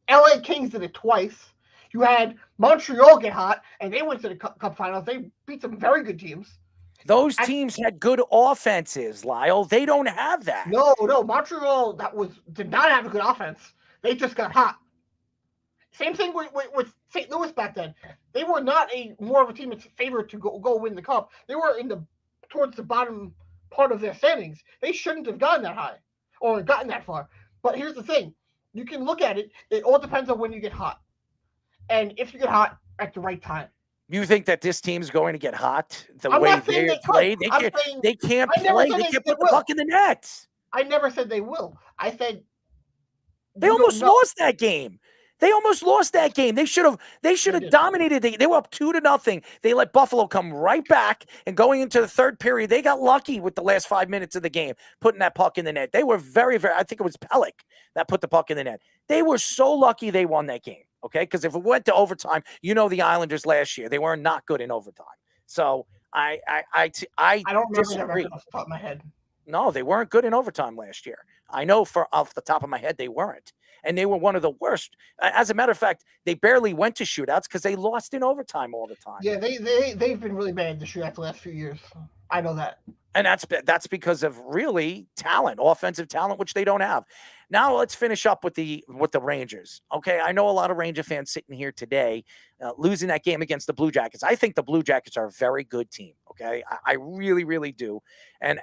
LA Kings did it twice. You had Montreal get hot and they went to the cup finals. They beat some very good teams. Those teams had good offenses, Lyle. They don't have that. No, Montreal did not have a good offense. They just got hot. Same thing with St. Louis back then. They were not more of a team that's favored to go win the cup. They were towards the bottom part of their standings. They shouldn't have gotten that high or gotten that far. But here's the thing: you can look at it. It all depends on when you get hot, and if you get hot at the right time. You think that this team's going to get hot the I'm way not saying they they play? could. They can't I never play. said They they can't put the will. puck in the net. I never said they will. I said they almost lost that game. They almost lost that game. They should have dominated. They were up 2-0. They let Buffalo come right back, and going into the third period, they got lucky with the last 5 minutes of the game, putting that puck in the net. They were very, very, I think it was Pellick that put the puck in the net. They were so lucky they won that game, okay? Because if it went to overtime, the Islanders last year, they were not good in overtime. So I don't remember disagree. that record off the top of my head. No, they weren't good in overtime last year. I know off the top of my head they weren't. And they were one of the worst. As a matter of fact, they barely went to shootouts because they lost in overtime all the time. Yeah, they've been really bad this year the last few years. I know that. And that's because of really talent, offensive talent, which they don't have. Now let's finish up with the Rangers. Okay, I know a lot of Ranger fans sitting here today losing that game against the Blue Jackets. I think the Blue Jackets are a very good team. Okay, I really, really do. And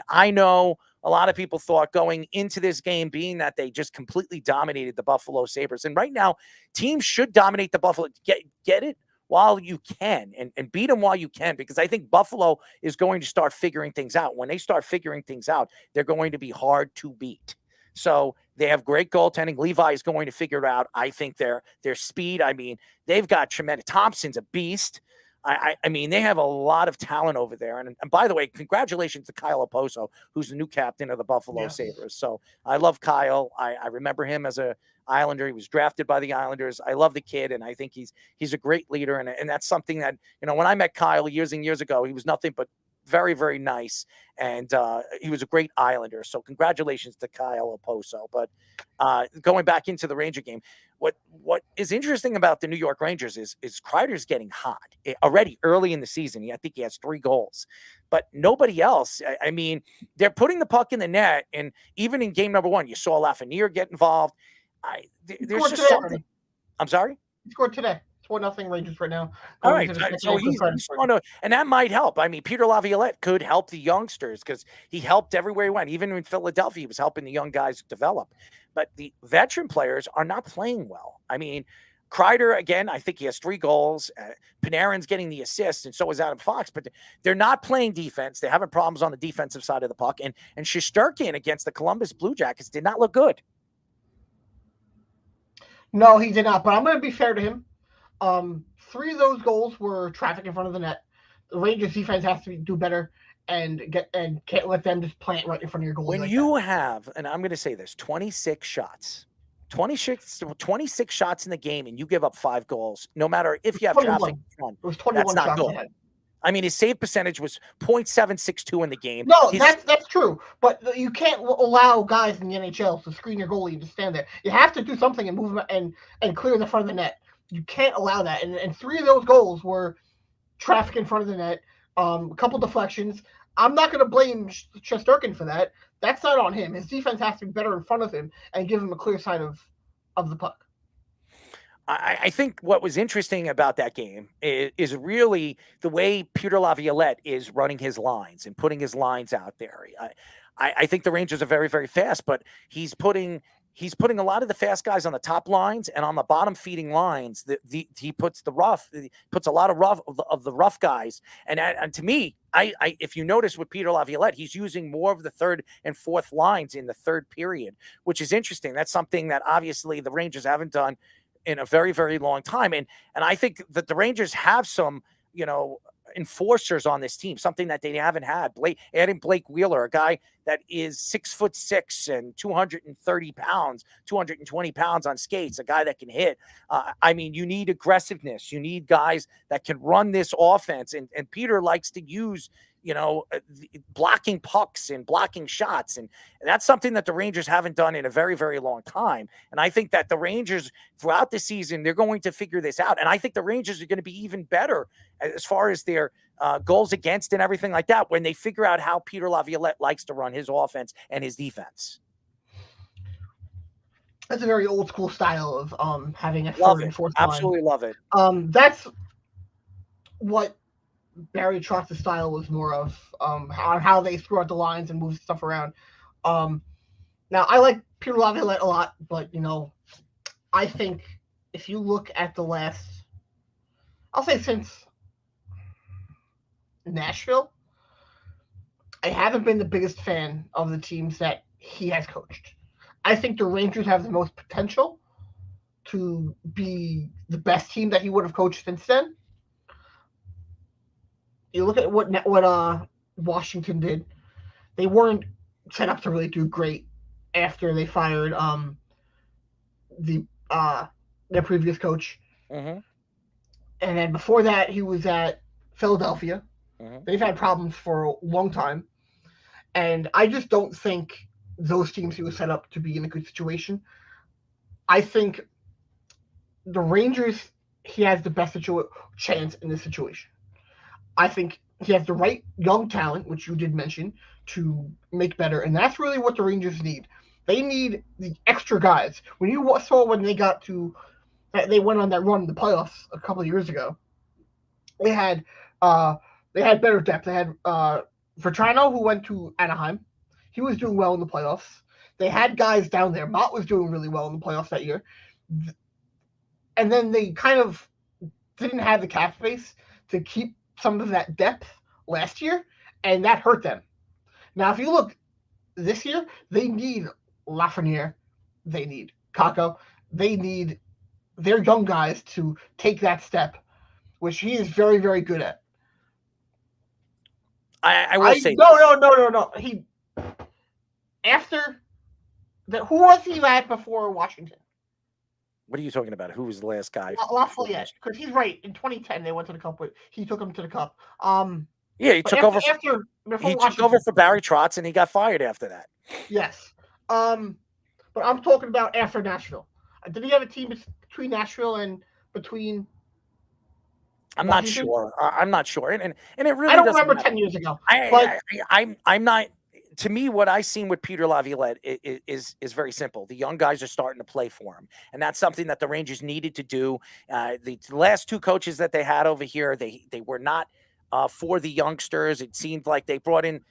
I know a lot of people thought going into this game, being that they just completely dominated the Buffalo Sabres. And right now, teams should dominate the Buffalo. Get it while you can and beat them while you can, because I think Buffalo is going to start figuring things out. When they start figuring things out, they're going to be hard to beat. So they have great goaltending. Levi is going to figure it out. I think their speed, I mean, they've got tremendous. Thompson's a beast. I mean, they have a lot of talent over there. And by the way, congratulations to Kyle Oposo, who's the new captain of the Buffalo Sabres. So I love Kyle. I remember him as a Islander. He was drafted by the Islanders. I love the kid, and I think he's a great leader. And that's something that, when I met Kyle years and years ago, he was nothing but very, very nice. And he was a great Islander. So congratulations to Kyle Oposo. But going back into the Ranger game, what is interesting about the New York Rangers is Kreider's getting hot already early in the season. I think he has 3 goals, but nobody else. I mean, they're putting the puck in the net, and even in game number 1, you saw Lafreniere get involved. There's just something. I'm sorry? He scored today. It's 1-0 Rangers right now. All right, so he's going to, and that might help. I mean, Peter Laviolette could help the youngsters because he helped everywhere he went. Even in Philadelphia, he was helping the young guys develop. But the veteran players are not playing well. I mean, Kreider, again, I think he has 3 goals. Panarin's getting the assists, and so is Adam Fox. But they're not playing defense. They're having problems on the defensive side of the puck. And Shesterkin against the Columbus Blue Jackets did not look good. No, he did not. But I'm going to be fair to him. 3 of those goals were traffic in front of the net. The Rangers defense has to do better and can't let them just plant right in front of your goal. When you have, and I'm going to say this, 26 shots, 26 shots in the game, and you give up 5 goals, no matter if you have 21. traffic in front, it was 21 that's not shots good. ahead. I mean, his save percentage was .762 in the game. No, that's true. But you can't allow guys in the NHL to screen your goalie and just stand there. You have to do something and move and clear the front of the net. You can't allow that. And 3 of those goals were traffic in front of the net, a couple deflections. I'm not going to blame Shesterkin for that. That's not on him. His defense has to be better in front of him and give him a clear side of the puck. I think what was interesting about that game is really the way Peter Laviolette is running his lines and putting his lines out there. I think the Rangers are very, very fast, but he's putting a lot of the fast guys on the top lines, and on the bottom feeding lines, he puts a lot of the rough guys. And to me, if you notice with Peter Laviolette, he's using more of the 3rd and 4th lines in the 3rd period, which is interesting. That's something that obviously the Rangers haven't done in a very, very long time. And I think that the Rangers have some, enforcers on this team, something that they haven't had. Adding Blake Wheeler, a guy that is 6'6" and 230 pounds, 220 pounds on skates, a guy that can hit. I mean, you need aggressiveness. You need guys that can run this offense. And Peter likes to use, blocking pucks and blocking shots. And that's something that the Rangers haven't done in a very, very long time. And I think that the Rangers throughout the season, they're going to figure this out. And I think the Rangers are going to be even better as far as their goals against and everything like that when they figure out how Peter Laviolette likes to run his offense and his defense. That's a very old school style of having a Love third it. and fourth line. Absolutely love it. That's what Barry Trotz's style was more of, how they threw out the lines and moved stuff around. Now, I like Peter Laviolette a lot, but, I think if you look at the last, I'll say since Nashville, I haven't been the biggest fan of the teams that he has coached. I think the Rangers have the most potential to be the best team that he would have coached since then. You look at what Washington did; they weren't set up to really do great after they fired their previous coach. Mm-hmm. And then before that, he was at Philadelphia. Mm-hmm. They've had problems for a long time, and I just don't think those teams he was set up to be in a good situation. I think the Rangers, he has the best chance in this situation. I think he has the right young talent, which you did mention, to make better, and that's really what the Rangers need. They need the extra guys. When you saw when they went on that run in the playoffs a couple of years ago, they had better depth. They had Vetrano, who went to Anaheim. He was doing well in the playoffs. They had guys down there. Mott was doing really well in the playoffs that year. And then they kind of didn't have the cap space to keep some of that depth last year, and that hurt them. Now, if you look this year, they need Lafreniere. They need Kakko. They need their young guys to take that step, which he is very, very good at. I will say no. Who was he at before Washington? What are you talking about? Who was the last guy? Lafayette, because he's right. In 2010, they went to the Cup. He took them to the Cup. Yeah, he took over. He took over for Barry Trotz, and he got fired after that. Yes. But I'm talking about after Nashville. Did he have a team between Nashville and between? I'm not sure. I'm not sure, and it really. I don't doesn't remember matter. 10 years ago. I'm not. To me, what I seen with Peter Laviolette is very simple. The young guys are starting to play for him, and that's something that the Rangers needed to do. The last two coaches that they had over here, they were not for the youngsters. It seemed like they brought in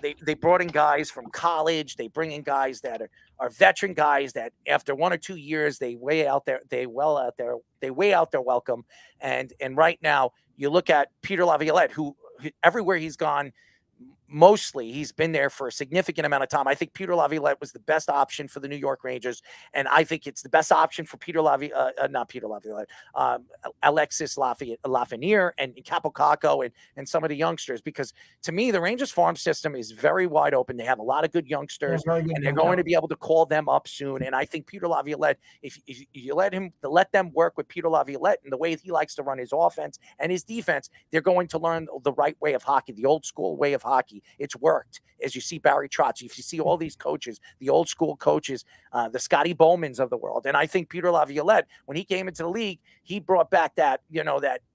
they brought in guys from college. They bring in guys that are veteran guys that after 1 or 2 years they weigh out their welcome. And right now you look at Peter Laviolette, who everywhere he's gone, mostly he's been there for a significant amount of time. I think Peter Laviolette was the best option for the New York Rangers, and I think it's the best option for Alexis Lafreniere and Capo Caco and some of the youngsters, because to me the Rangers farm system is very wide open. They have a lot of good youngsters, and they're going to be able to call them up soon. And I think Peter Laviolette, if you let them work with Peter Laviolette and the way he likes to run his offense and his defense, they're going to learn the right way of hockey, the old school way of hockey. It's worked. As you see Barry Trotz, if you see all these coaches, the old school coaches, the Scotty Bowmans of the world. And I think Peter Laviolette, when he came into the league, he brought back that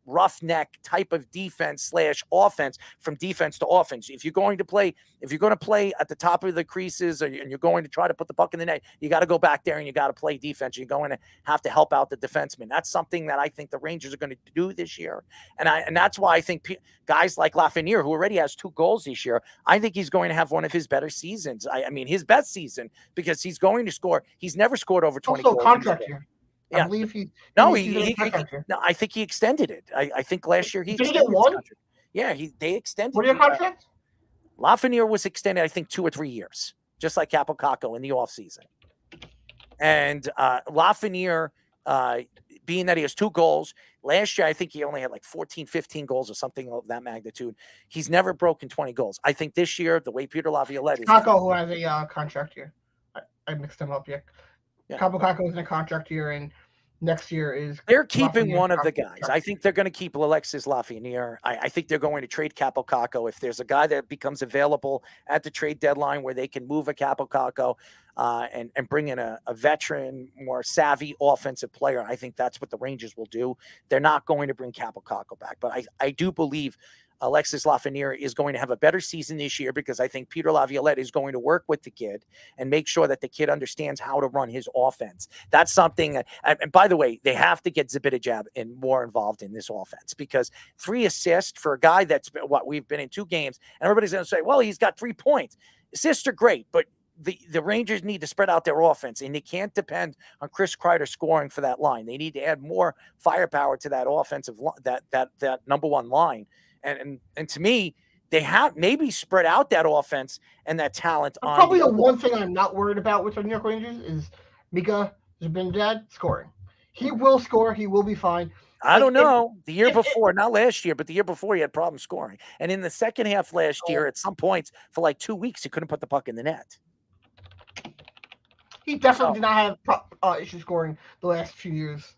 roughneck type of defense / offense from defense to offense. If you're going to play at the top of the creases and you're going to try to put the puck in the net, you got to go back there and you got to play defense. You're going to have to help out the defenseman. That's something that I think the Rangers are going to do this year. And that's why I think guys like Lafreniere, who already has 2 goals this year, I think he's going to have one of his better seasons. I mean, his best season, because he's going to score. He's never scored over 20 goals. Also contract here. Yeah. I believe I think he extended it. I think last year he did he get one? Yeah, they extended. What are your contracts? Lafreniere was extended, I think, 2 or 3 years, just like Capo Caco in the offseason. And Lafreniere, being that he has 2 goals. Last year, I think he only had like 14, 15 goals or something of that magnitude. He's never broken 20 goals. I think this year, the way Peter Laviolette is... Kako, who has a contract year. I mixed him up, yeah. Yeah. Kako is in a contract year, and next year is... They're keeping one of the guys. I think they're going to keep Alexis Lafreniere. I think they're going to trade Capo Caco. If there's a guy that becomes available at the trade deadline where they can move a Capo Caco and bring in a veteran, more savvy offensive player, I think that's what the Rangers will do. They're not going to bring Capo Caco back. But I do believe Alexis Lafreniere is going to have a better season this year because I think Peter Laviolette is going to work with the kid and make sure that the kid understands how to run his offense. That's something. And by the way, they have to get Zibanejad and more involved in this offense because 3 assists for a guy that's we've been in 2 games, and everybody's going to say, well, he's got 3 points. Assists are great, but the Rangers need to spread out their offense, and they can't depend on Chris Kreider scoring for that line. They need to add more firepower to that offensive that number 1 line. And to me, they have maybe spread out that offense and that talent. Probably the one thing I'm not worried about with the New York Rangers is Mika Zibanejad scoring. He will score. He will be fine. I don't know. The year before, not last year, but the year before, he had problems scoring. And in the second half last year, at some points, for like 2 weeks, he couldn't put the puck in the net. He definitely did not have issues scoring the last few years.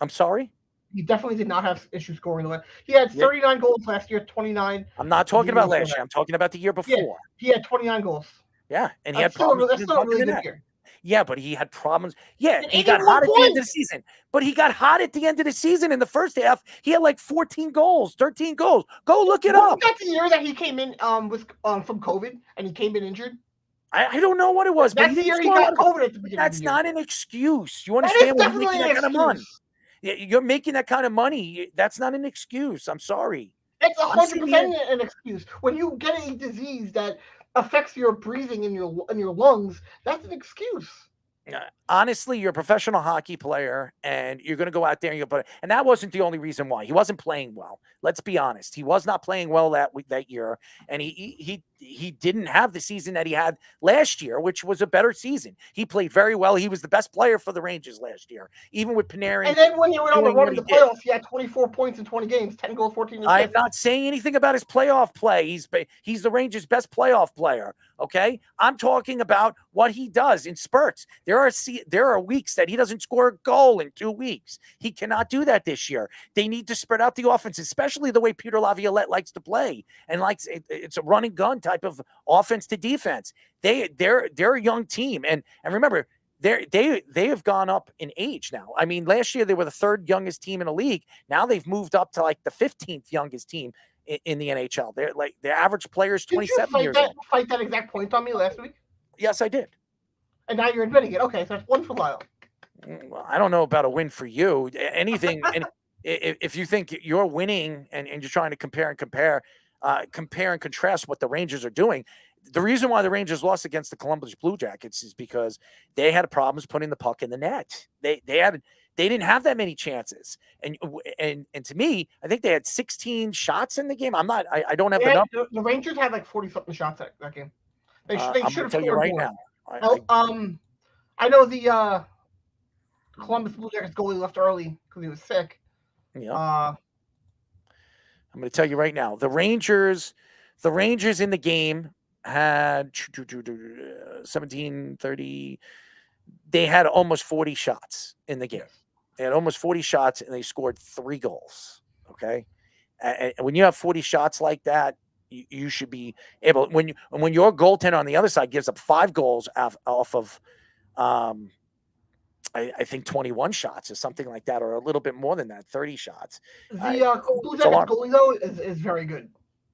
I'm sorry? He definitely did not have issues scoring. He had 39 goals last year, 29. I'm not talking about last year. I'm talking about the year before. Yeah, he had 29 goals. Yeah, and he had problems. That's still a really good year. Yeah, but he had problems. Yeah, he got hot at the end of the season. But he got hot at the end of the season. In the first half, he had like 14 goals, 13 goals. Go look it up. That's the year that he came in with from COVID and he came in injured. I don't know what it was. That's but the year he got COVID at the beginning. That's not an excuse. You understand when you're making that kind of money? You're making that kind of money. That's not an excuse. I'm sorry. It's 100% an excuse. When you get a disease that affects your breathing in your lungs, that's an excuse. Honestly, you're a professional hockey player, and you're going to go out there and you'll put. And that wasn't the only reason why he wasn't playing well. Let's be honest; he was not playing well that year, and he didn't have the season that he had last year, which was a better season. He played very well. He was the best player for the Rangers last year, even with Panarin. And then when he went on the run in the playoffs, he had 24 points in 20 games, 10 goals, 14 assists. I'm not saying anything about his playoff play. He's the Rangers' best playoff player. Okay, I'm talking about what he does in spurts. There are weeks that he doesn't score a goal in 2 weeks. He cannot do that this year. They need to spread out the offense, especially the way Peter Laviolette likes to play, and likes it's a running gun type of offense to defense. They're a young team, and remember they have gone up in age now. I mean, last year they were the 3rd youngest team in the league. Now they've moved up to like the 15th youngest team in the NHL. They're like their average player is 27 years old. Fight that exact point on me last week? Yes, I did. And now you're admitting it. Okay, so that's 1 for Lyle. Well, I don't know about a win for you. Anything, and if you think you're winning and you're trying to compare and contrast what the Rangers are doing, the reason why the Rangers lost against the Columbus Blue Jackets is because they had problems putting the puck in the net. They didn't have that many chances, and to me, I think they had 16 shots in the game. I don't have the number. The Rangers had like 40-something shots that game. They I'm should have tell you right now. I know the Columbus Blue Jackets goalie left early because he was sick. Yeah. I'm going to tell you right now. The Rangers in the game had 17, 30. They had almost 40 shots in the game. They had almost 40 shots, and they scored 3 goals. Okay, and when you have 40 shots like that, you should be able. When your goaltender on the other side gives up 5 goals off of, I think 21 shots or something like that, or a little bit more than that, 30 shots. The Blue Jackets goalie though is very good.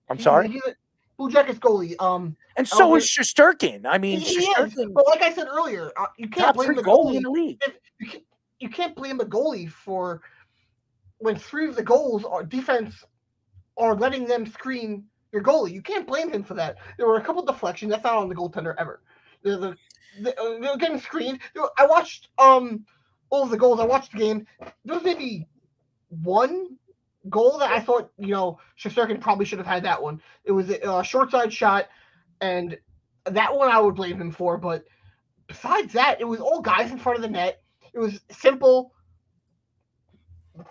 I'm sorry. Blue Jackets goalie. And so is Shesterkin. I mean, he is. But like I said earlier, you can't blame the goalie in the league. You can't blame the goalie for when 3 of the goals are defense are letting them screen your goalie. You can't blame him for that. There were a couple deflections. That's not on the goaltender ever. They're getting screened. I watched all of the goals. I watched the game. There was maybe 1 goal that I thought, Shesterkin probably should have had that one. It was a short side shot, and that one I would blame him for. But besides that, it was all guys in front of the net. It was simple.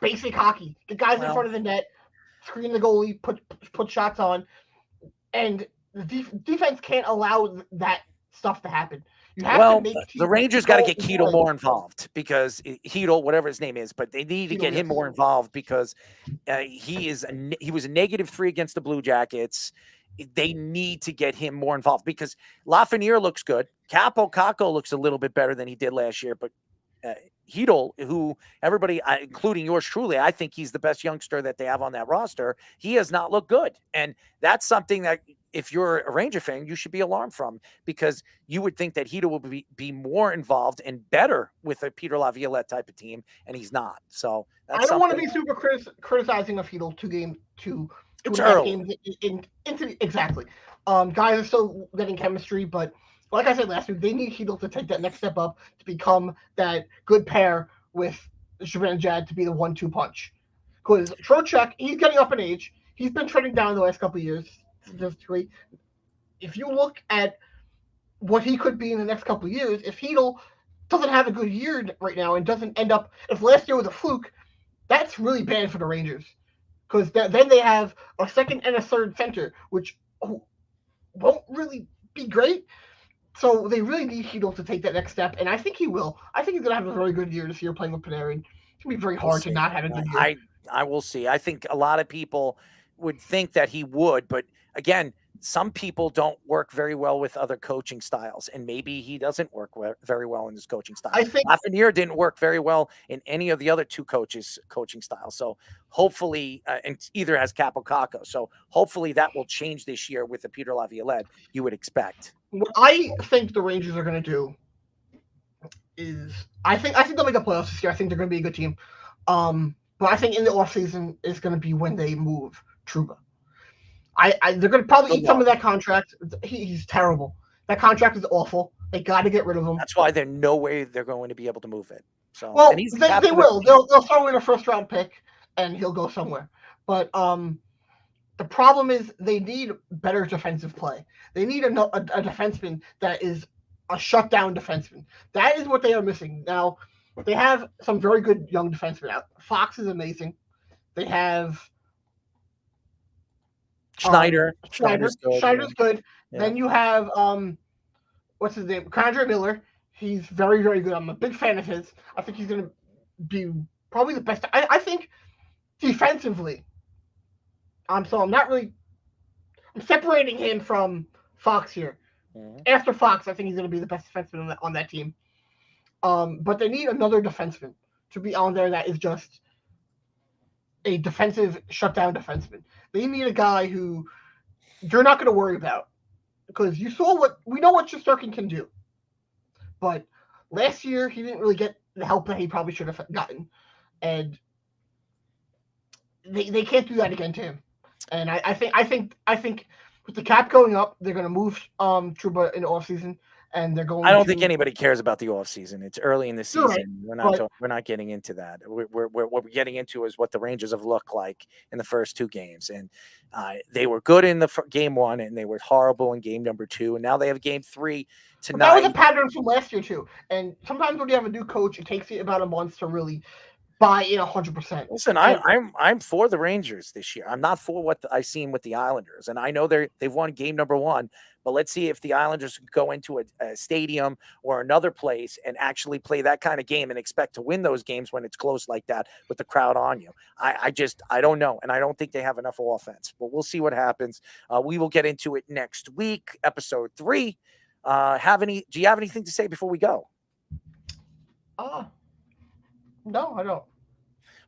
basic hockey. Get guys in front of the net, screen the goalie, put shots on, and the defense can't allow that stuff to happen. You have to make the Rangers got to get Ketel more involved because Hedel, whatever his name is, but they need to get him more involved because he was a -3 against the Blue Jackets. They need to get him more involved because Lafreniere looks good. Capo Caco looks a little bit better than he did last year, but Hedel, who everybody, including yours truly, I think he's the best youngster that they have on that roster. He has not looked good, and that's something that if you're a Ranger fan, you should be alarmed from because you would think that Hedel will be more involved and better with a Peter Laviolette type of team, and he's not. So I don't want to be super criticizing of Hedel two and a half games into exactly. Guys are still getting chemistry, but like I said last week, they need Hedel to take that next step up to become that good pair with Zibanejad to be the 1-2 punch. Because Trocheck, he's getting up in age. He's been trending down the last couple of years. If you look at what he could be in the next couple of years, if Hedel doesn't have a good year right now and doesn't end up, if last year was a fluke, that's really bad for the Rangers. Because then they have a second and a third center, which won't really be great. So they really need Hedel to take that next step, and I think he will. I think he's going to have a very good year this year playing with Panarin. It's going to be very hard to not have a good year. I will see. I think a lot of people would think that he would, but again, some people don't work very well with other coaching styles, and maybe he doesn't work very well in his coaching style. I think Lafreniere didn't work very well in any of the other two coaches' coaching styles. So hopefully, and either has Capo Caco. So hopefully that will change this year with the Peter Laviolette. You would expect. What I think the Rangers are going to do is I think they'll make the playoffs this year. I think they're going to be a good team. But I think in the offseason is going to be when they move Trouba. They're going to probably eat some of that contract. He's terrible. That contract is awful. They got to get rid of him. That's why there's no way they're going to be able to move it. So, well, they will. They'll throw in a first-round pick, and he'll go somewhere. But the problem is they need better defensive play. They need a defenseman that is a shutdown defenseman. That is what they are missing. Now, they have some very good young defensemen out. Fox is amazing. They have Schneider. Schneider's good. Yeah. Then you have what's his name? Condre Miller. He's very, very good. I'm a big fan of his. I think he's going to be probably the best. I think defensively. I'm separating him from Fox here. Mm-hmm. After Fox, I think he's going to be the best defenseman on that team. But they need another defenseman to be on there that is just a defensive shutdown defenseman. They need a guy who you're not going to worry about because we know what Shesterkin can do. But last year he didn't really get the help that he probably should have gotten, and they can't do that again to him. And I think with the cap going up, they're going to move Trouba in the offseason. And they're going. I don't think anybody cares about the offseason. It's early in the season. Right. We're not getting into that. What we're getting into is what the Rangers have looked like in the first two games, and they were good in the game one, and they were horrible in game number two, and now they have game three tonight. But that was a pattern from last year too. And sometimes when you have a new coach, it takes you about a month to really buy in 100%. Listen, I'm for the Rangers this year. I'm not for what I've seen with the Islanders, and I know they've won game number one. But let's see if the Islanders go into a stadium or another place and actually play that kind of game and expect to win those games when it's close like that with the crowd on you. I don't know. And I don't think they have enough offense, but we'll see what happens. We will get into it next week, episode 3. Do you have anything to say before we go? No, I don't.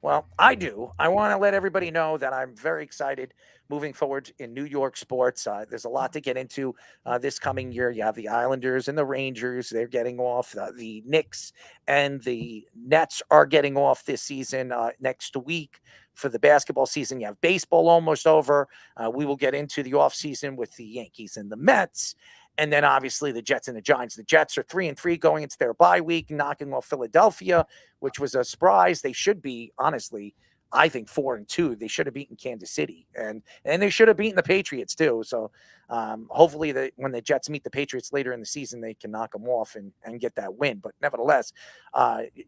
Well, I do. I want to let everybody know that I'm very excited moving forward in New York sports. There's a lot to get into this coming year. You have the Islanders and the Rangers. They're getting off. The Knicks and the Nets are getting off this season next week for the basketball season. You have baseball almost over. We will get into the offseason with the Yankees and the Mets. And then obviously the Jets and the Giants. The Jets are 3-3 going into their bye week, knocking off Philadelphia, which was a surprise. They should be, honestly, I think 4-2. They should have beaten Kansas City, and they should have beaten the Patriots too. So hopefully when the Jets meet the Patriots later in the season, they can knock them off and get that win. But nevertheless,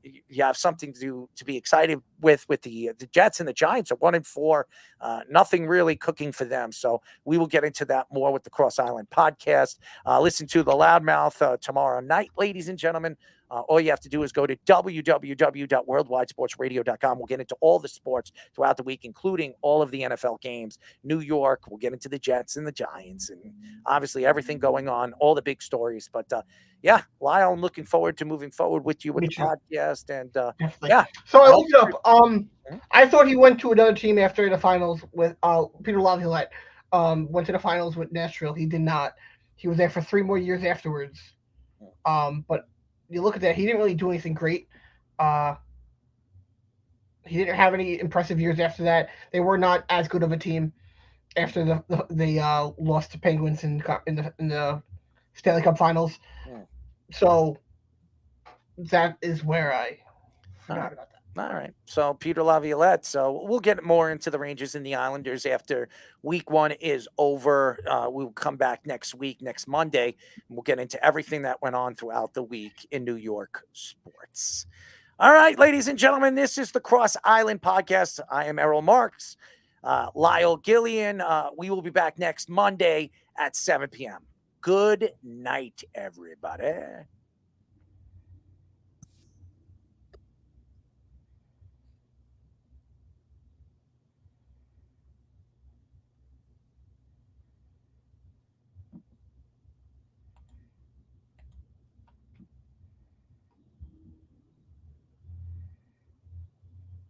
you have something to be excited with the Jets, and the Giants are 1-4. Nothing really cooking for them. So we will get into that more with the Cross Island podcast. Listen to the Loudmouth tomorrow night, ladies and gentlemen. All you have to do is go to www.worldwidesportsradio.com. We'll get into all the sports throughout the week, including all of the NFL games. New York, we'll get into the Jets and the Giants, and obviously everything going on, all the big stories. But yeah, Lyle, I'm looking forward to moving forward with you with the podcast. And yeah. So I looked it up. I thought he went to another team after the finals with Peter Laviolette. Went to the finals with Nashville. He did not. He was there for 3 more years afterwards. But you look at that, he didn't really do anything great. He didn't have any impressive years after that. They were not as good of a team after they lost to Penguins in the Stanley Cup Finals. So that is where I forgot about that. All right. So Peter Laviolette. So we'll get more into the Rangers and the Islanders after week 1 is over. We'll come back next week, next Monday, and we'll get into everything that went on throughout the week in New York sports. All right, ladies and gentlemen, this is the Cross Island podcast. I am Errol Marks, Lyle Gillen. We will be back next Monday at 7 p.m. Good night, everybody.